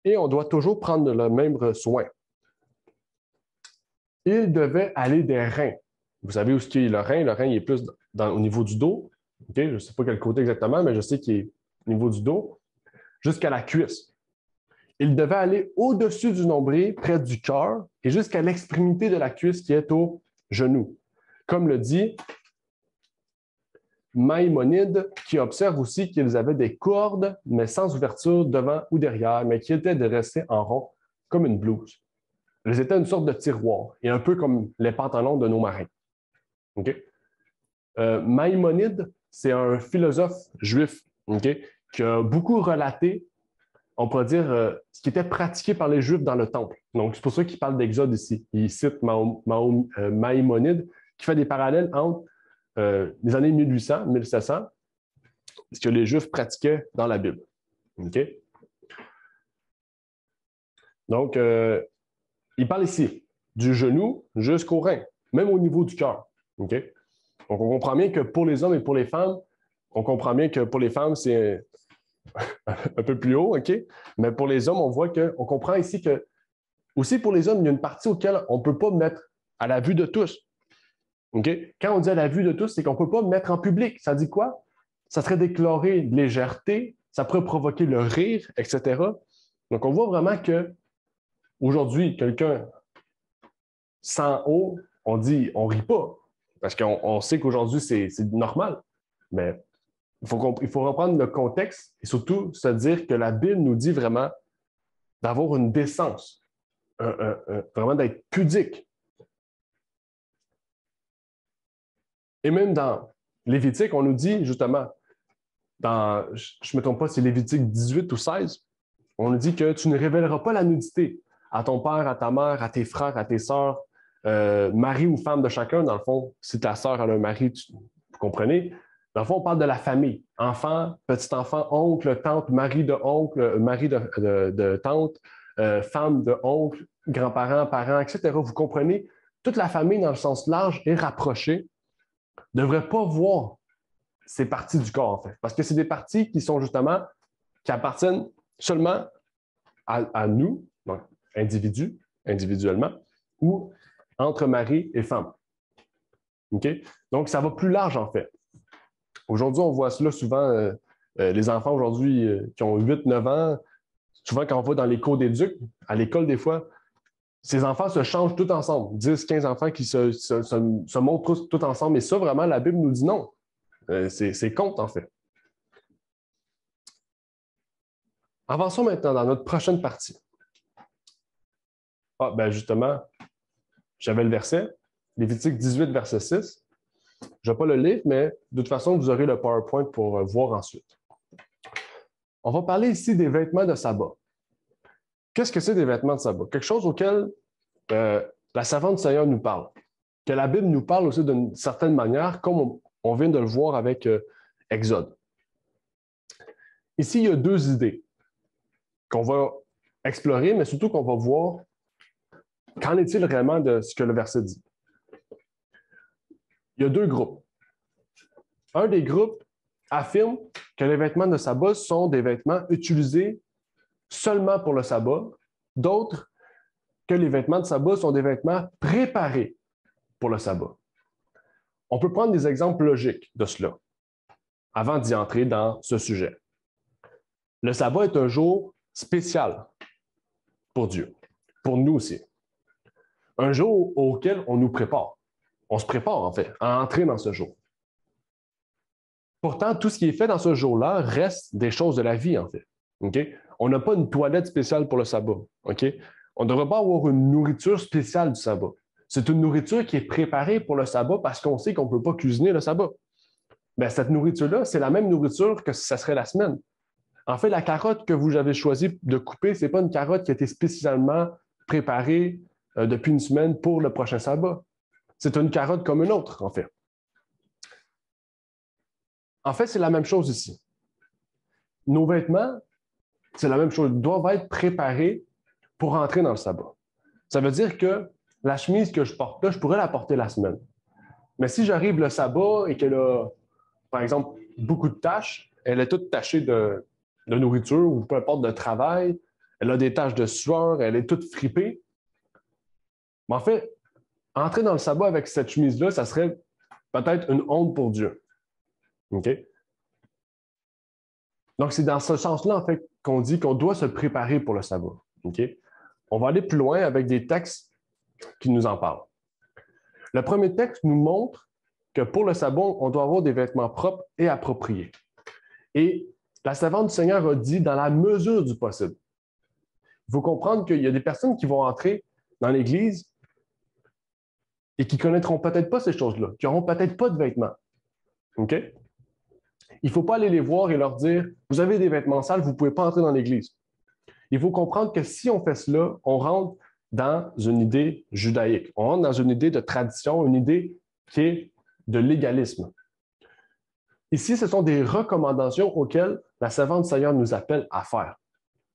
Et on doit toujours prendre le même soin. Il devait aller des reins. Vous savez où est le rein? Le rein il est plus au niveau du dos. Okay? Je ne sais pas quel côté exactement, mais je sais qu'il est au niveau du dos, jusqu'à la cuisse. Il devait aller au-dessus du nombril, près du cœur, et jusqu'à l'extrémité de la cuisse qui est au genou. Comme le dit Maïmonide, qui observe aussi qu'ils avaient des cordes, mais sans ouverture devant ou derrière, mais qui étaient dressées en rond, comme une blouse. Ils étaient une sorte de tiroir, et un peu comme les pantalons de nos marins. Okay? Maïmonide, c'est un philosophe juif, okay, qui a beaucoup relaté, on pourrait dire, ce qui était pratiqué par les Juifs dans le temple. Donc, c'est pour ça qu'il parle d'Exode ici. Il cite Maïmonide, qui fait des parallèles entre les années 1800, 1700, ce que les Juifs pratiquaient dans la Bible. Okay? Donc, il parle ici du genou jusqu'au rein, même au niveau du cœur. Okay? Donc, on comprend bien que pour les hommes et pour les femmes, on comprend bien que pour les femmes, c'est un peu plus haut, OK? Mais pour les hommes, on comprend ici que, aussi pour les hommes, il y a une partie auquel on ne peut pas mettre à la vue de tous. OK? Quand on dit à la vue de tous, c'est qu'on ne peut pas mettre en public. Ça dit quoi? Ça serait déclarer légèreté, ça pourrait provoquer le rire, etc. Donc, on voit vraiment que aujourd'hui, quelqu'un sans haut, on dit, on ne rit pas. Parce qu'on sait qu'aujourd'hui, c'est normal. Mais il faut reprendre le contexte et surtout se dire que la Bible nous dit vraiment d'avoir une décence, vraiment d'être pudique. Et même dans Lévitique, on nous dit justement, je ne me trompe pas, c'est Lévitique 18 ou 16, on nous dit que tu ne révéleras pas la nudité à ton père, à ta mère, à tes frères, à tes sœurs, mari ou femme de chacun. Dans le fond, si ta sœur a un mari, vous comprenez? Dans le fond, on parle de la famille. Enfant, petit-enfant, oncle, tante, mari de oncle, mari de tante, femme de oncle, grands-parents, parents, etc. Vous comprenez? Toute la famille, dans le sens large et rapproché, ne devrait pas voir ces parties du corps, en fait. Parce que c'est des parties qui sont justement, qui appartiennent seulement à nous, donc individuellement, ou entre mari et femme. OK? Donc, ça va plus large, en fait. Aujourd'hui, on voit cela souvent, les enfants aujourd'hui qui ont 8-9 ans, souvent quand on va dans les cours d'éduc, à l'école des fois, ces enfants se changent tous ensemble. 10-15 enfants qui se montrent tous ensemble. Et ça, vraiment, la Bible nous dit non. C'est contre, en fait. Avançons maintenant dans notre prochaine partie. Ah, ben justement, J'avais le verset, Lévitique 18, verset 6. Je ne vais pas le lire, mais de toute façon, vous aurez le PowerPoint pour voir ensuite. On va parler ici des vêtements de sabbat. Qu'est-ce que c'est des vêtements de sabbat? Quelque chose auquel la savante du Seigneur nous parle, que la Bible nous parle aussi d'une certaine manière, comme on vient de le voir avec Exode. Ici, il y a deux idées qu'on va explorer, mais surtout qu'on va voir qu'en est-il réellement de ce que le verset dit. Il y a deux groupes. Un des groupes affirme que les vêtements de sabbat sont des vêtements utilisés seulement pour le sabbat. D'autres, que les vêtements de sabbat sont des vêtements préparés pour le sabbat. On peut prendre des exemples logiques de cela avant d'y entrer dans ce sujet. Le sabbat est un jour spécial pour Dieu, pour nous aussi. Un jour auquel on nous prépare. On se prépare, en fait, à entrer dans ce jour. Pourtant, tout ce qui est fait dans ce jour-là reste des choses de la vie, en fait. Okay? On n'a pas une toilette spéciale pour le sabbat. Okay? On ne devrait pas avoir une nourriture spéciale du sabbat. C'est une nourriture qui est préparée pour le sabbat parce qu'on sait qu'on ne peut pas cuisiner le sabbat. Bien, cette nourriture-là, c'est la même nourriture que si ça serait la semaine. En fait, la carotte que vous avez choisi de couper, ce n'est pas une carotte qui a été spécialement préparée depuis une semaine pour le prochain sabbat. C'est une carotte comme une autre, en fait. En fait, c'est la même chose ici. Nos vêtements, c'est la même chose, doivent être préparés pour entrer dans le sabbat. Ça veut dire que la chemise que je porte là, je pourrais la porter la semaine. Mais si j'arrive le sabbat et qu'elle a, par exemple, beaucoup de taches, elle est toute tachée de nourriture ou peu importe de travail, elle a des taches de sueur, elle est toute fripée. Mais en fait, entrer dans le sabbat avec cette chemise-là, ça serait peut-être une honte pour Dieu. OK? Donc, c'est dans ce sens-là, en fait, qu'on dit qu'on doit se préparer pour le sabbat. OK? On va aller plus loin avec des textes qui nous en parlent. Le premier texte nous montre que pour le sabbat, on doit avoir des vêtements propres et appropriés. Et la servante du Seigneur a dit dans la mesure du possible. Il faut comprendre qu'il y a des personnes qui vont entrer dans l'Église et qui ne connaîtront peut-être pas ces choses-là, qui n'auront peut-être pas de vêtements. OK? Il ne faut pas aller les voir et leur dire « Vous avez des vêtements sales, vous ne pouvez pas entrer dans l'Église. » Il faut comprendre que si on fait cela, on rentre dans une idée judaïque. On rentre dans une idée de tradition, une idée qui est de légalisme. Ici, ce sont des recommandations auxquelles la servante du Seigneur nous appelle à faire,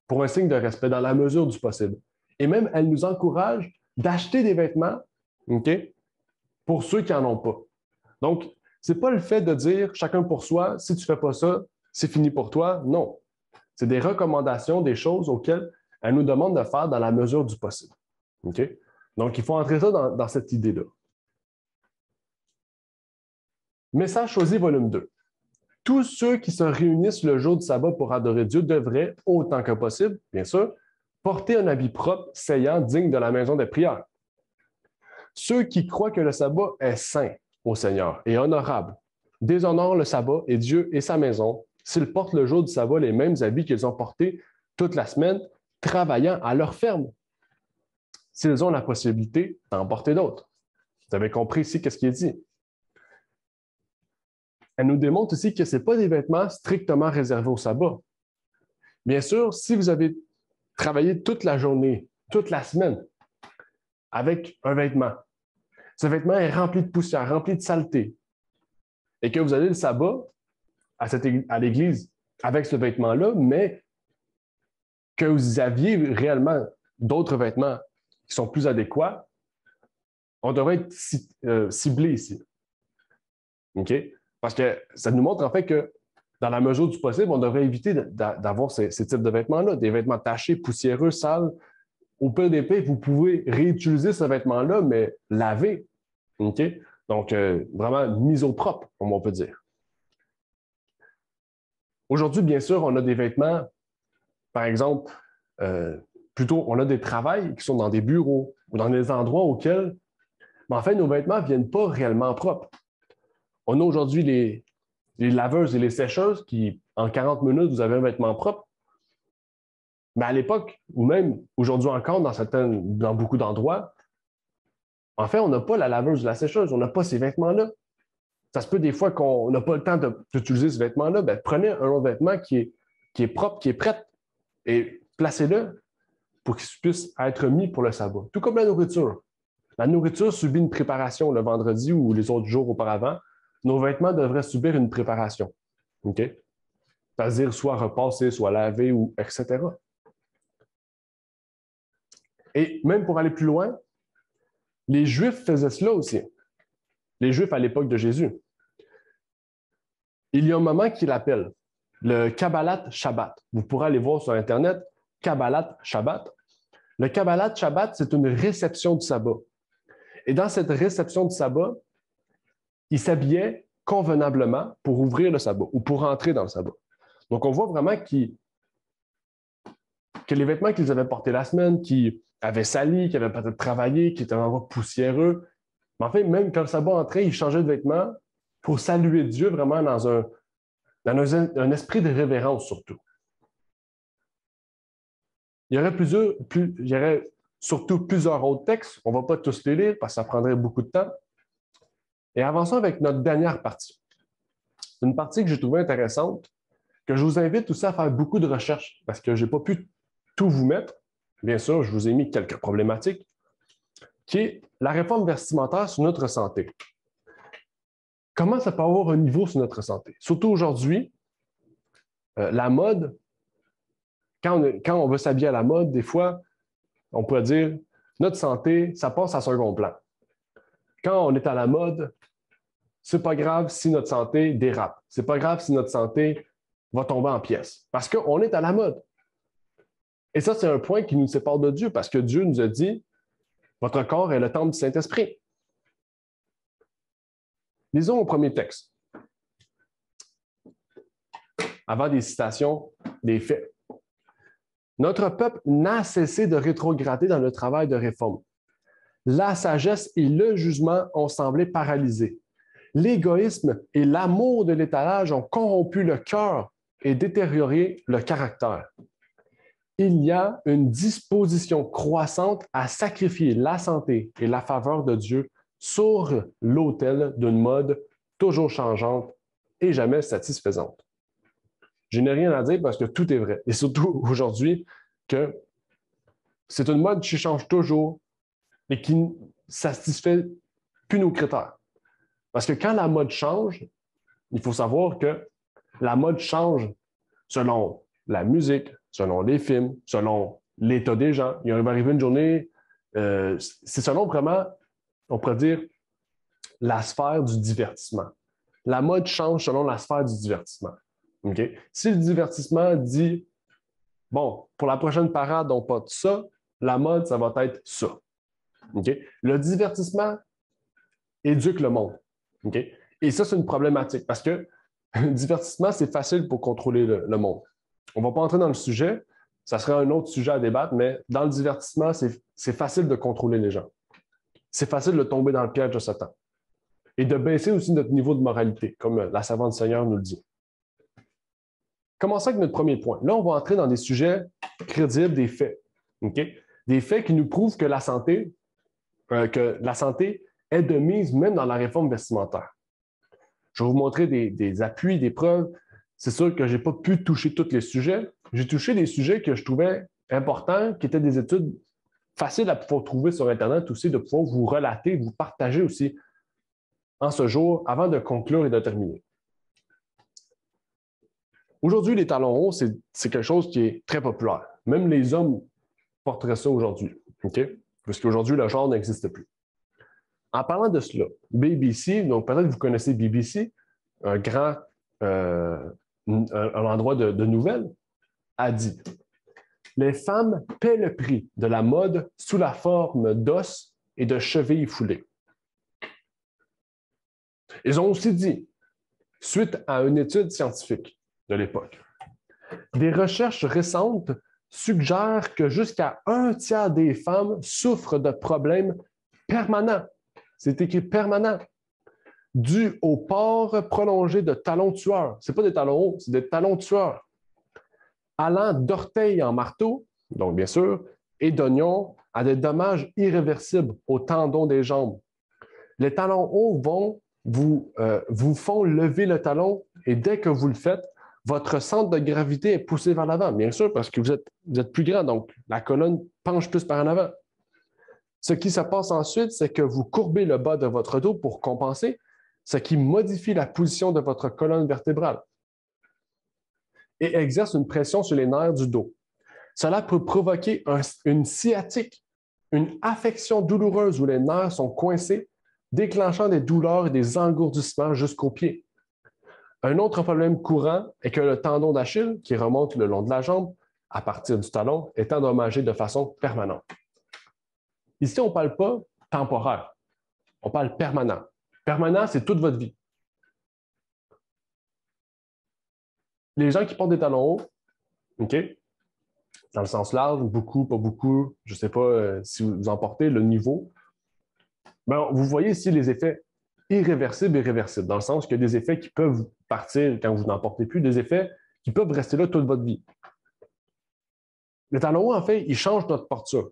pour un signe de respect dans la mesure du possible. Et même, elle nous encourage d'acheter des vêtements, okay, pour ceux qui n'en ont pas. Donc, ce n'est pas le fait de dire chacun pour soi, si tu ne fais pas ça, c'est fini pour toi. Non. C'est des recommandations, des choses auxquelles elle nous demande de faire dans la mesure du possible. Okay? Donc, il faut entrer ça dans cette idée-là. Message choisi, volume 2. Tous ceux qui se réunissent le jour du sabbat pour adorer Dieu devraient, autant que possible, bien sûr, porter un habit propre, saillant, digne de la maison des prières. Ceux qui croient que le sabbat est saint au Seigneur et honorable déshonorent le sabbat et Dieu et sa maison s'ils portent le jour du sabbat les mêmes habits qu'ils ont portés toute la semaine, travaillant à leur ferme. S'ils ont la possibilité d'en porter d'autres. Vous avez compris ici qu'est-ce qui est dit. Elle nous démontre aussi que ce n'est pas des vêtements strictement réservés au sabbat. Bien sûr, si vous avez travaillé toute la journée, toute la semaine, avec un vêtement, ce vêtement est rempli de poussière, rempli de saleté, et que vous allez le sabbat à l'église avec ce vêtement-là, mais que vous aviez réellement d'autres vêtements qui sont plus adéquats, on devrait être ciblé ici. OK? Parce que ça nous montre en fait que dans la mesure du possible, on devrait éviter d'avoir ces types de vêtements-là, des vêtements tachés, poussiéreux, sales. Au pire des pires, vous pouvez réutiliser ce vêtement-là, mais laver. OK? Donc, vraiment mis au propre, comme on peut dire. Aujourd'hui, bien sûr, on a des vêtements, par exemple, plutôt, on a des travails qui sont dans des bureaux ou dans des endroits auxquels, mais en fait, nos vêtements ne viennent pas réellement propres. On a aujourd'hui les laveuses et les sécheuses qui, en 40 minutes, vous avez un vêtement propre. Mais à l'époque, ou même aujourd'hui encore, dans beaucoup d'endroits, En fait, on n'a pas la laveuse, la sécheuse, on n'a pas ces vêtements-là. Ça se peut des fois qu'on n'a pas le temps d'utiliser ce vêtement-là. Ben, prenez un autre vêtement qui est propre, qui est prêt, et placez-le pour qu'il puisse être mis pour le sabbat. Tout comme la nourriture. La nourriture subit une préparation le vendredi ou les autres jours auparavant. Nos vêtements devraient subir une préparation. OK? C'est-à-dire soit repassés, soit lavés, ou etc. Et même pour aller plus loin, les Juifs faisaient cela aussi. Les Juifs à l'époque de Jésus. Il y a un moment qu'il appelle le Kabbalat Shabbat. Vous pourrez aller voir sur Internet, Kabbalat Shabbat. Le Kabbalat Shabbat, c'est une réception du sabbat. Et dans cette réception du sabbat, ils s'habillaient convenablement pour ouvrir le sabbat ou pour entrer dans le sabbat. Donc, on voit vraiment que les vêtements qu'ils avaient portés la semaine, qui avaient sali, qui avaient peut-être travaillé, qui étaient un peu poussiéreux, mais en fait, même quand le sabbat entrait, ils changeaient de vêtements pour saluer Dieu vraiment dans un esprit de révérence surtout. Il y aurait surtout plusieurs autres textes. On ne va pas tous les lire parce que ça prendrait beaucoup de temps. Et avançons avec notre dernière partie. Une partie que j'ai trouvée intéressante, que je vous invite aussi à faire beaucoup de recherches parce que je n'ai pas pu tout vous mettre. Bien sûr, je vous ai mis quelques problématiques, qui est la réforme vestimentaire sur notre santé. Comment ça peut avoir un niveau sur notre santé? Surtout aujourd'hui, la mode, quand on veut s'habiller à la mode, des fois, on pourrait dire notre santé, ça passe à second plan. Quand on est à la mode, c'est pas grave si notre santé dérape. C'est pas grave si notre santé va tomber en pièces. Parce qu'on est à la mode. Et ça, c'est un point qui nous sépare de Dieu, parce que Dieu nous a dit, votre corps est le temple du Saint-Esprit. Lisons au premier texte. Avant des citations, des faits. Notre peuple n'a cessé de rétrograder dans le travail de réforme. La sagesse et le jugement ont semblé paralysés. L'égoïsme et l'amour de l'étalage ont corrompu le cœur et détérioré le caractère. Il y a une disposition croissante à sacrifier la santé et la faveur de Dieu sur l'autel d'une mode toujours changeante et jamais satisfaisante. Je n'ai rien à dire parce que tout est vrai. Et surtout aujourd'hui, que c'est une mode qui change toujours et qui ne satisfait plus nos critères. Parce que quand la mode change, il faut savoir que la mode change selon la musique, selon les films, selon l'état des gens. Il va arriver une journée, c'est selon vraiment, on pourrait dire, la sphère du divertissement. La mode change selon la sphère du divertissement. Okay? Si le divertissement dit, bon, pour la prochaine parade, on porte ça, la mode, ça va être ça. Okay? Le divertissement éduque le monde. Okay? Et ça, c'est une problématique parce que le divertissement, c'est facile pour contrôler le monde. On ne va pas entrer dans le sujet, ça serait un autre sujet à débattre, mais dans le divertissement, c'est facile de contrôler les gens. C'est facile de tomber dans le piège de Satan. Et de baisser aussi notre niveau de moralité, comme la savante du Seigneur nous le dit. Commençons avec notre premier point. Là, on va entrer dans des sujets crédibles, des faits. Okay? Des faits qui nous prouvent que la santé est de mise même dans la réforme vestimentaire. Je vais vous montrer des appuis, des preuves. C'est sûr que je n'ai pas pu toucher tous les sujets. J'ai touché des sujets que je trouvais importants, qui étaient des études faciles à pouvoir trouver sur Internet aussi, de pouvoir vous relater, vous partager aussi en ce jour, avant de conclure et de terminer. Aujourd'hui, les talons hauts, c'est quelque chose qui est très populaire. Même les hommes porteraient ça aujourd'hui, okay? Parce qu'aujourd'hui, le genre n'existe plus. En parlant de cela, BBC, donc peut-être que vous connaissez BBC, un endroit de nouvelles, a dit « Les femmes paient le prix de la mode sous la forme d'os et de chevilles foulées. » Ils ont aussi dit, suite à une étude scientifique de l'époque, des recherches récentes suggèrent que jusqu'à 1/3 des femmes souffrent de problèmes permanents. C'est écrit permanent, dû au port prolongé de talons tueurs. Ce n'est pas des talons hauts, c'est des talons tueurs. Allant d'orteils en marteau, donc bien sûr, et d'oignons à des dommages irréversibles aux tendons des jambes. Les talons hauts vous font lever le talon et dès que vous le faites, votre centre de gravité est poussé vers l'avant, bien sûr, parce que vous êtes plus grand, donc la colonne penche plus par en avant. Ce qui se passe ensuite, c'est que vous courbez le bas de votre dos pour compenser, ce qui modifie la position de votre colonne vertébrale et exerce une pression sur les nerfs du dos. Cela peut provoquer une sciatique, une affection douloureuse où les nerfs sont coincés, déclenchant des douleurs et des engourdissements jusqu'aux pieds. Un autre problème courant est que le tendon d'Achille, qui remonte le long de la jambe, à partir du talon, est endommagé de façon permanente. Ici, on ne parle pas temporaire, on parle permanent. Permanent, c'est toute votre vie. Les gens qui portent des talons hauts, OK, dans le sens large, beaucoup, pas beaucoup, je ne sais pas si vous en portez, le niveau, bien, vous voyez ici les effets irréversibles et réversibles, dans le sens qu'il y a des effets qui peuvent partir quand vous n'en portez plus, des effets qui peuvent rester là toute votre vie. Le talon haut, en fait, il change notre posture.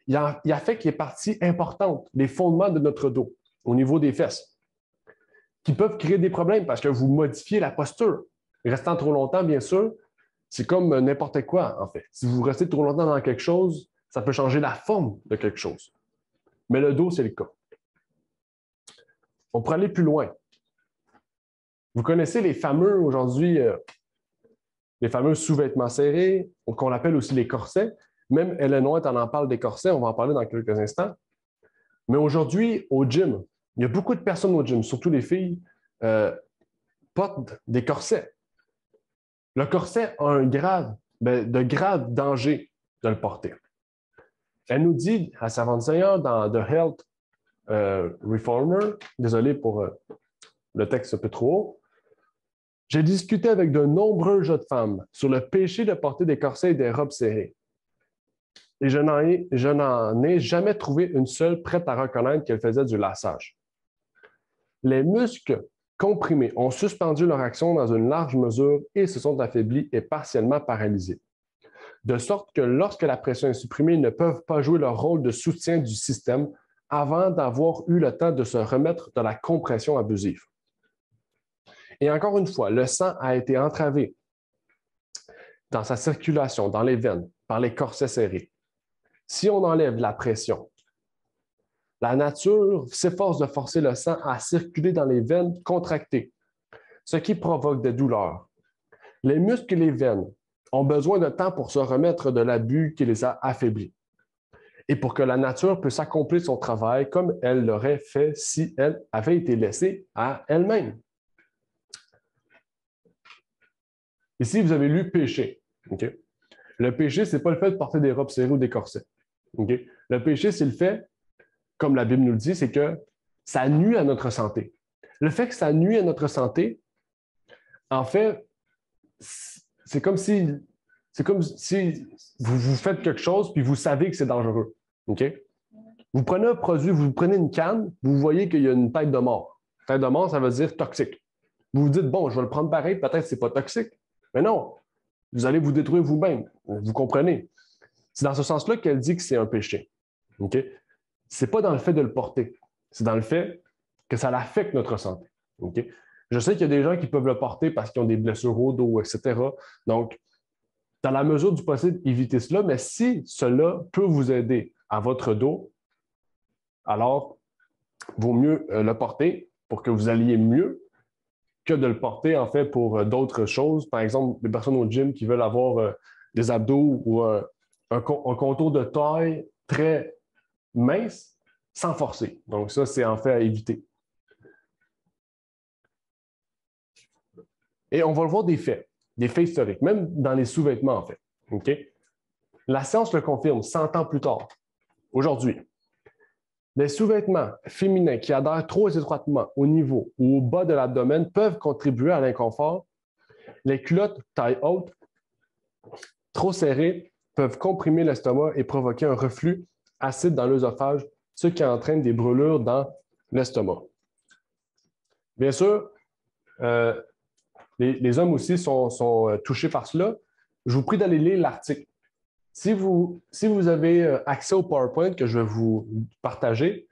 Il affecte les parties importantes, les fondements de notre dos, au niveau des fesses, qui peuvent créer des problèmes parce que vous modifiez la posture. Restant trop longtemps, bien sûr, c'est comme n'importe quoi, en fait. Si vous restez trop longtemps dans quelque chose, ça peut changer la forme de quelque chose. Mais le dos, c'est le cas. On pourrait aller plus loin. Vous connaissez les fameux, aujourd'hui, les fameux sous-vêtements serrés, qu'on appelle aussi les corsets. Même Ellen White en parle des corsets, on va en parler dans quelques instants. Mais aujourd'hui, au gym, il y a beaucoup de personnes au gym, surtout les filles, portent des corsets. Le corset a de graves dangers de le porter. Elle nous dit à Savant Seigneur dans The Health Reformer, désolé pour le texte un peu trop haut, j'ai discuté avec de nombreuses jeunes femmes sur le péché de porter des corsets et des robes serrées. Et je n'en ai jamais trouvé une seule prête à reconnaître qu'elle faisait du lassage. Les muscles comprimés ont suspendu leur action dans une large mesure et se sont affaiblis et partiellement paralysés. De sorte que lorsque la pression est supprimée, ils ne peuvent pas jouer leur rôle de soutien du système avant d'avoir eu le temps de se remettre de la compression abusive. Et encore une fois, le sang a été entravé dans sa circulation, dans les veines, par les corsets serrés. Si on enlève la pression, la nature s'efforce de forcer le sang à circuler dans les veines contractées, ce qui provoque des douleurs. Les muscles et les veines ont besoin de temps pour se remettre de l'abus qui les a affaiblis et pour que la nature puisse accomplir son travail comme elle l'aurait fait si elle avait été laissée à elle-même. Ici, vous avez lu péché. Okay? Le péché, ce n'est pas le fait de porter des robes serrées ou des corsets. Okay? Le péché, c'est le fait, comme la Bible nous le dit, c'est que ça nuit à notre santé. Le fait que ça nuit à notre santé, en fait, c'est comme si vous faites quelque chose puis vous savez que c'est dangereux. Okay? Vous prenez un produit, vous prenez une canne, vous voyez qu'il y a une tête de mort. Tête de mort, ça veut dire toxique. Vous vous dites, bon, je vais le prendre pareil, peut-être que ce n'est pas toxique. Mais non, vous allez vous détruire vous-même. Vous comprenez? C'est dans ce sens-là qu'elle dit que c'est un péché. Okay? Ce n'est pas dans le fait de le porter. C'est dans le fait que ça affecte notre santé. Okay? Je sais qu'il y a des gens qui peuvent le porter parce qu'ils ont des blessures au dos, etc. Donc, dans la mesure du possible, évitez cela. Mais si cela peut vous aider à votre dos, alors, il vaut mieux le porter pour que vous alliez mieux que de le porter, en fait, pour d'autres choses. Par exemple, les personnes au gym qui veulent avoir des abdos ou un contour de taille très mince sans forcer. Donc, ça, c'est en fait à éviter. Et on va le voir des faits historiques, même dans les sous-vêtements, en fait. Okay? La science le confirme 100 ans plus tard, aujourd'hui. Les sous-vêtements féminins qui adhèrent trop étroitement au niveau ou au bas de l'abdomen peuvent contribuer à l'inconfort. Les culottes taille haute, trop serrées, peuvent comprimer l'estomac et provoquer un reflux acide dans l'œsophage, ce qui entraîne des brûlures dans l'estomac. Bien sûr, les hommes aussi sont touchés par cela. Je vous prie d'aller lire l'article. Si vous avez accès au PowerPoint que je vais vous partager,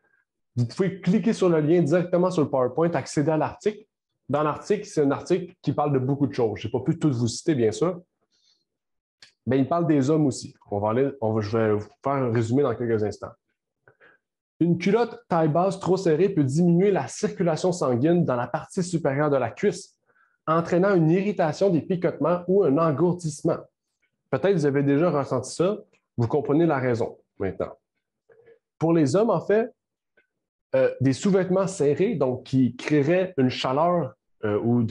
vous pouvez cliquer sur le lien directement sur le PowerPoint, accéder à l'article. Dans l'article, c'est un article qui parle de beaucoup de choses. Je n'ai pas pu tous vous citer, bien sûr. Mais il parle des hommes aussi. Je vais vous faire un résumé dans quelques instants. Une culotte taille basse trop serrée peut diminuer la circulation sanguine dans la partie supérieure de la cuisse, entraînant une irritation des picotements ou un engourdissement. Peut-être que vous avez déjà ressenti ça, vous comprenez la raison maintenant. Pour les hommes, en fait, des sous-vêtements serrés, donc qui créeraient une chaleur ou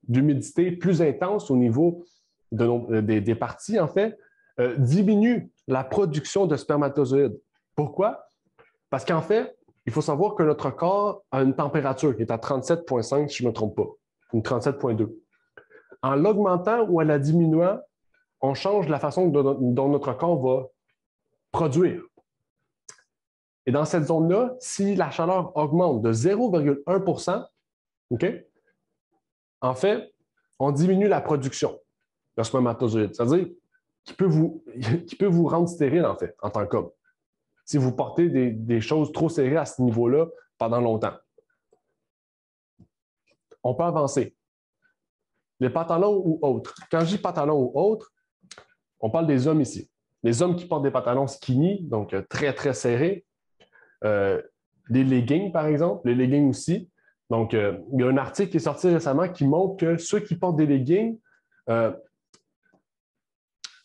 d'humidité plus intense au niveau des parties, en fait, diminuent la production de spermatozoïdes. Pourquoi? Parce qu'en fait, il faut savoir que notre corps a une température qui est à 37,5, si je ne me trompe pas, ou 37,2. En l'augmentant ou en la diminuant, on change la façon dont notre corps va produire. Et dans cette zone-là, si la chaleur augmente de 0,1 %, en fait, on diminue la production de spermatozoïdes. C'est-à-dire qu'il peut vous rendre stérile, en fait, en tant qu'homme, si vous portez des choses trop serrées à ce niveau-là pendant longtemps. On peut avancer. Les pantalons ou autres. Quand je dis pantalons ou autres, on parle des hommes ici. Les hommes qui portent des pantalons skinny, donc très, très serrés. Des leggings, par exemple. Les leggings aussi. Donc, il y a un article qui est sorti récemment qui montre que ceux qui portent des leggings, par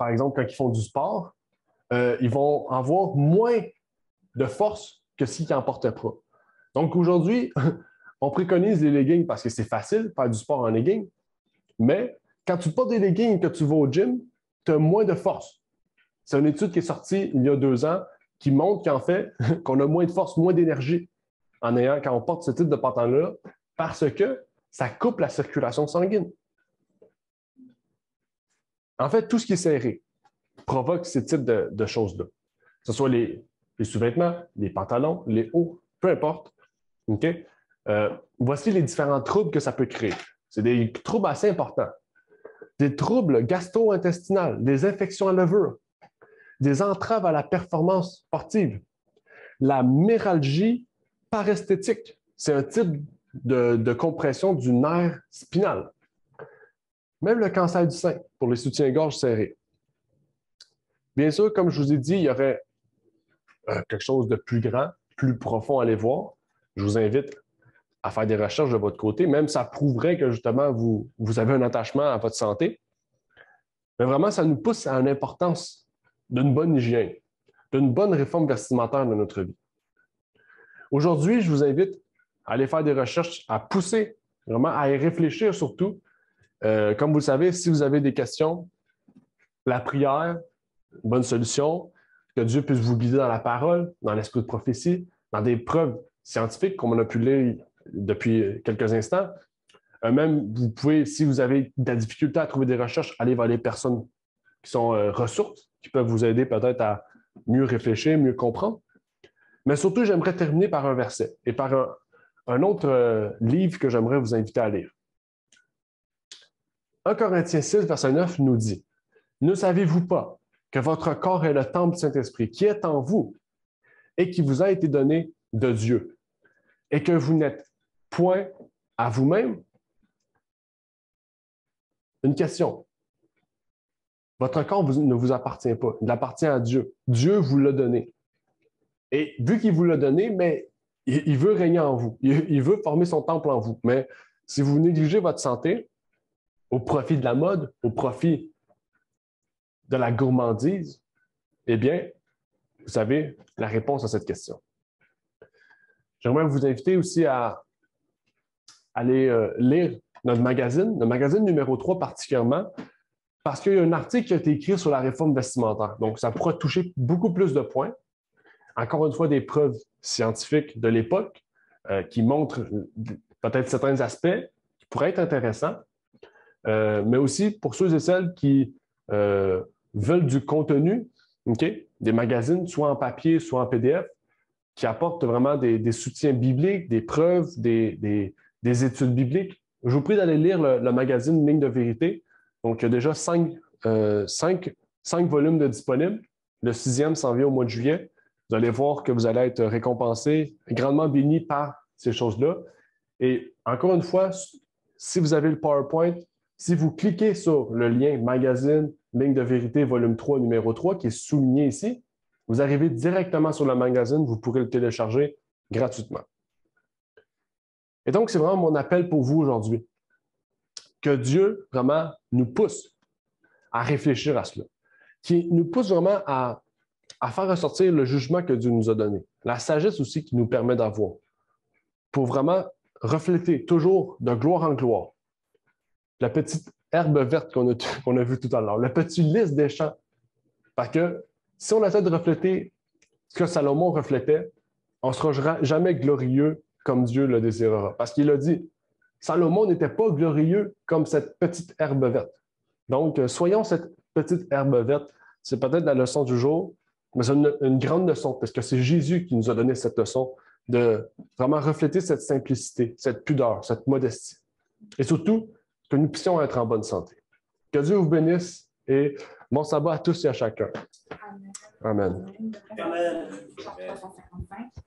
exemple, quand ils font du sport, ils vont avoir moins de force que s'ils n'en portaient pas. Donc, aujourd'hui, on préconise les leggings parce que c'est facile de faire du sport en leggings, mais quand tu portes des leggings et que tu vas au gym, tu as moins de force. C'est une étude qui est sortie il y a 2 ans qui montre qu'en fait, qu'on a moins de force, moins d'énergie quand on porte ce type de pantalon-là parce que ça coupe la circulation sanguine. En fait, tout ce qui est serré provoque ce type de choses-là. Que ce soit les sous-vêtements, les pantalons, les hauts, peu importe. Okay? Voici les différents troubles que ça peut créer. C'est des troubles assez importants. Des troubles gastro-intestinaux, des infections à levure, des entraves à la performance sportive, la méralgie paresthétique. C'est un type de compression du nerf spinal. Même le cancer du sein pour les soutiens-gorge serrés. Bien sûr, comme je vous ai dit, il y aurait quelque chose de plus grand, plus profond à aller voir. Je vous invite à faire des recherches de votre côté. Même ça prouverait que justement, vous avez un attachement à votre santé. Mais vraiment, ça nous pousse à une importance d'une bonne hygiène, d'une bonne réforme vestimentaire de notre vie. Aujourd'hui, je vous invite à aller faire des recherches, à pousser, vraiment à y réfléchir surtout. Comme vous le savez, si vous avez des questions, la prière, une bonne solution, que Dieu puisse vous guider dans la parole, dans l'esprit de prophétie, dans des preuves scientifiques, comme on a pu lire depuis quelques instants. Même, vous pouvez, si vous avez de la difficulté à trouver des recherches, aller vers les personnes qui sont ressources, qui peuvent vous aider peut-être à mieux réfléchir, mieux comprendre. Mais surtout, j'aimerais terminer par un verset et par un autre livre que j'aimerais vous inviter à lire. 1 Corinthiens 6, verset 9 nous dit « Ne savez-vous pas que votre corps est le temple du Saint-Esprit qui est en vous et qui vous a été donné de Dieu et que vous n'êtes point à vous-même? » Une question. Votre corps ne vous appartient pas, il appartient à Dieu. Dieu vous l'a donné. Et vu qu'il vous l'a donné, mais il veut régner en vous. Il veut former son temple en vous. Mais si vous négligez votre santé au profit de la mode, au profit de la gourmandise, eh bien, vous savez la réponse à cette question. J'aimerais vous inviter aussi à aller lire notre magazine, le magazine numéro 3 particulièrement, parce qu'il y a un article qui a été écrit sur la réforme vestimentaire. Donc, ça pourra toucher beaucoup plus de points. Encore une fois, des preuves scientifiques de l'époque qui montrent peut-être certains aspects qui pourraient être intéressants, mais aussi pour ceux et celles qui veulent du contenu, okay, des magazines, soit en papier, soit en PDF, qui apportent vraiment des soutiens bibliques, des preuves, des études bibliques. Je vous prie d'aller lire le magazine Ligne de vérité. Donc, il y a déjà 5 volumes de disponibles. Le 6e s'en vient au mois de juillet. Vous allez voir que vous allez être récompensé, grandement béni par ces choses-là. Et encore une fois, si vous avez le PowerPoint, si vous cliquez sur le lien Magazine, Ligne de vérité, volume 3, numéro 3, qui est souligné ici, vous arrivez directement sur le magazine, vous pourrez le télécharger gratuitement. Et donc, c'est vraiment mon appel pour vous aujourd'hui. Que Dieu vraiment nous pousse à réfléchir à cela. Qui nous pousse vraiment à faire ressortir le jugement que Dieu nous a donné. La sagesse aussi qu'il nous permet d'avoir. Pour vraiment refléter toujours de gloire en gloire. La petite herbe verte qu'on a vue tout à l'heure, le petit lys des champs. Parce que si on essaie de refléter ce que Salomon reflétait, on ne sera jamais glorieux comme Dieu le désirera. Parce qu'il a dit, Salomon n'était pas glorieux comme cette petite herbe verte. Donc, soyons cette petite herbe verte. C'est peut-être la leçon du jour, mais c'est une grande leçon, parce que c'est Jésus qui nous a donné cette leçon de vraiment refléter cette simplicité, cette pudeur, cette modestie. Et surtout, que nous puissions être en bonne santé. Que Dieu vous bénisse et bon sabbat à tous et à chacun. Amen. Amen. Amen.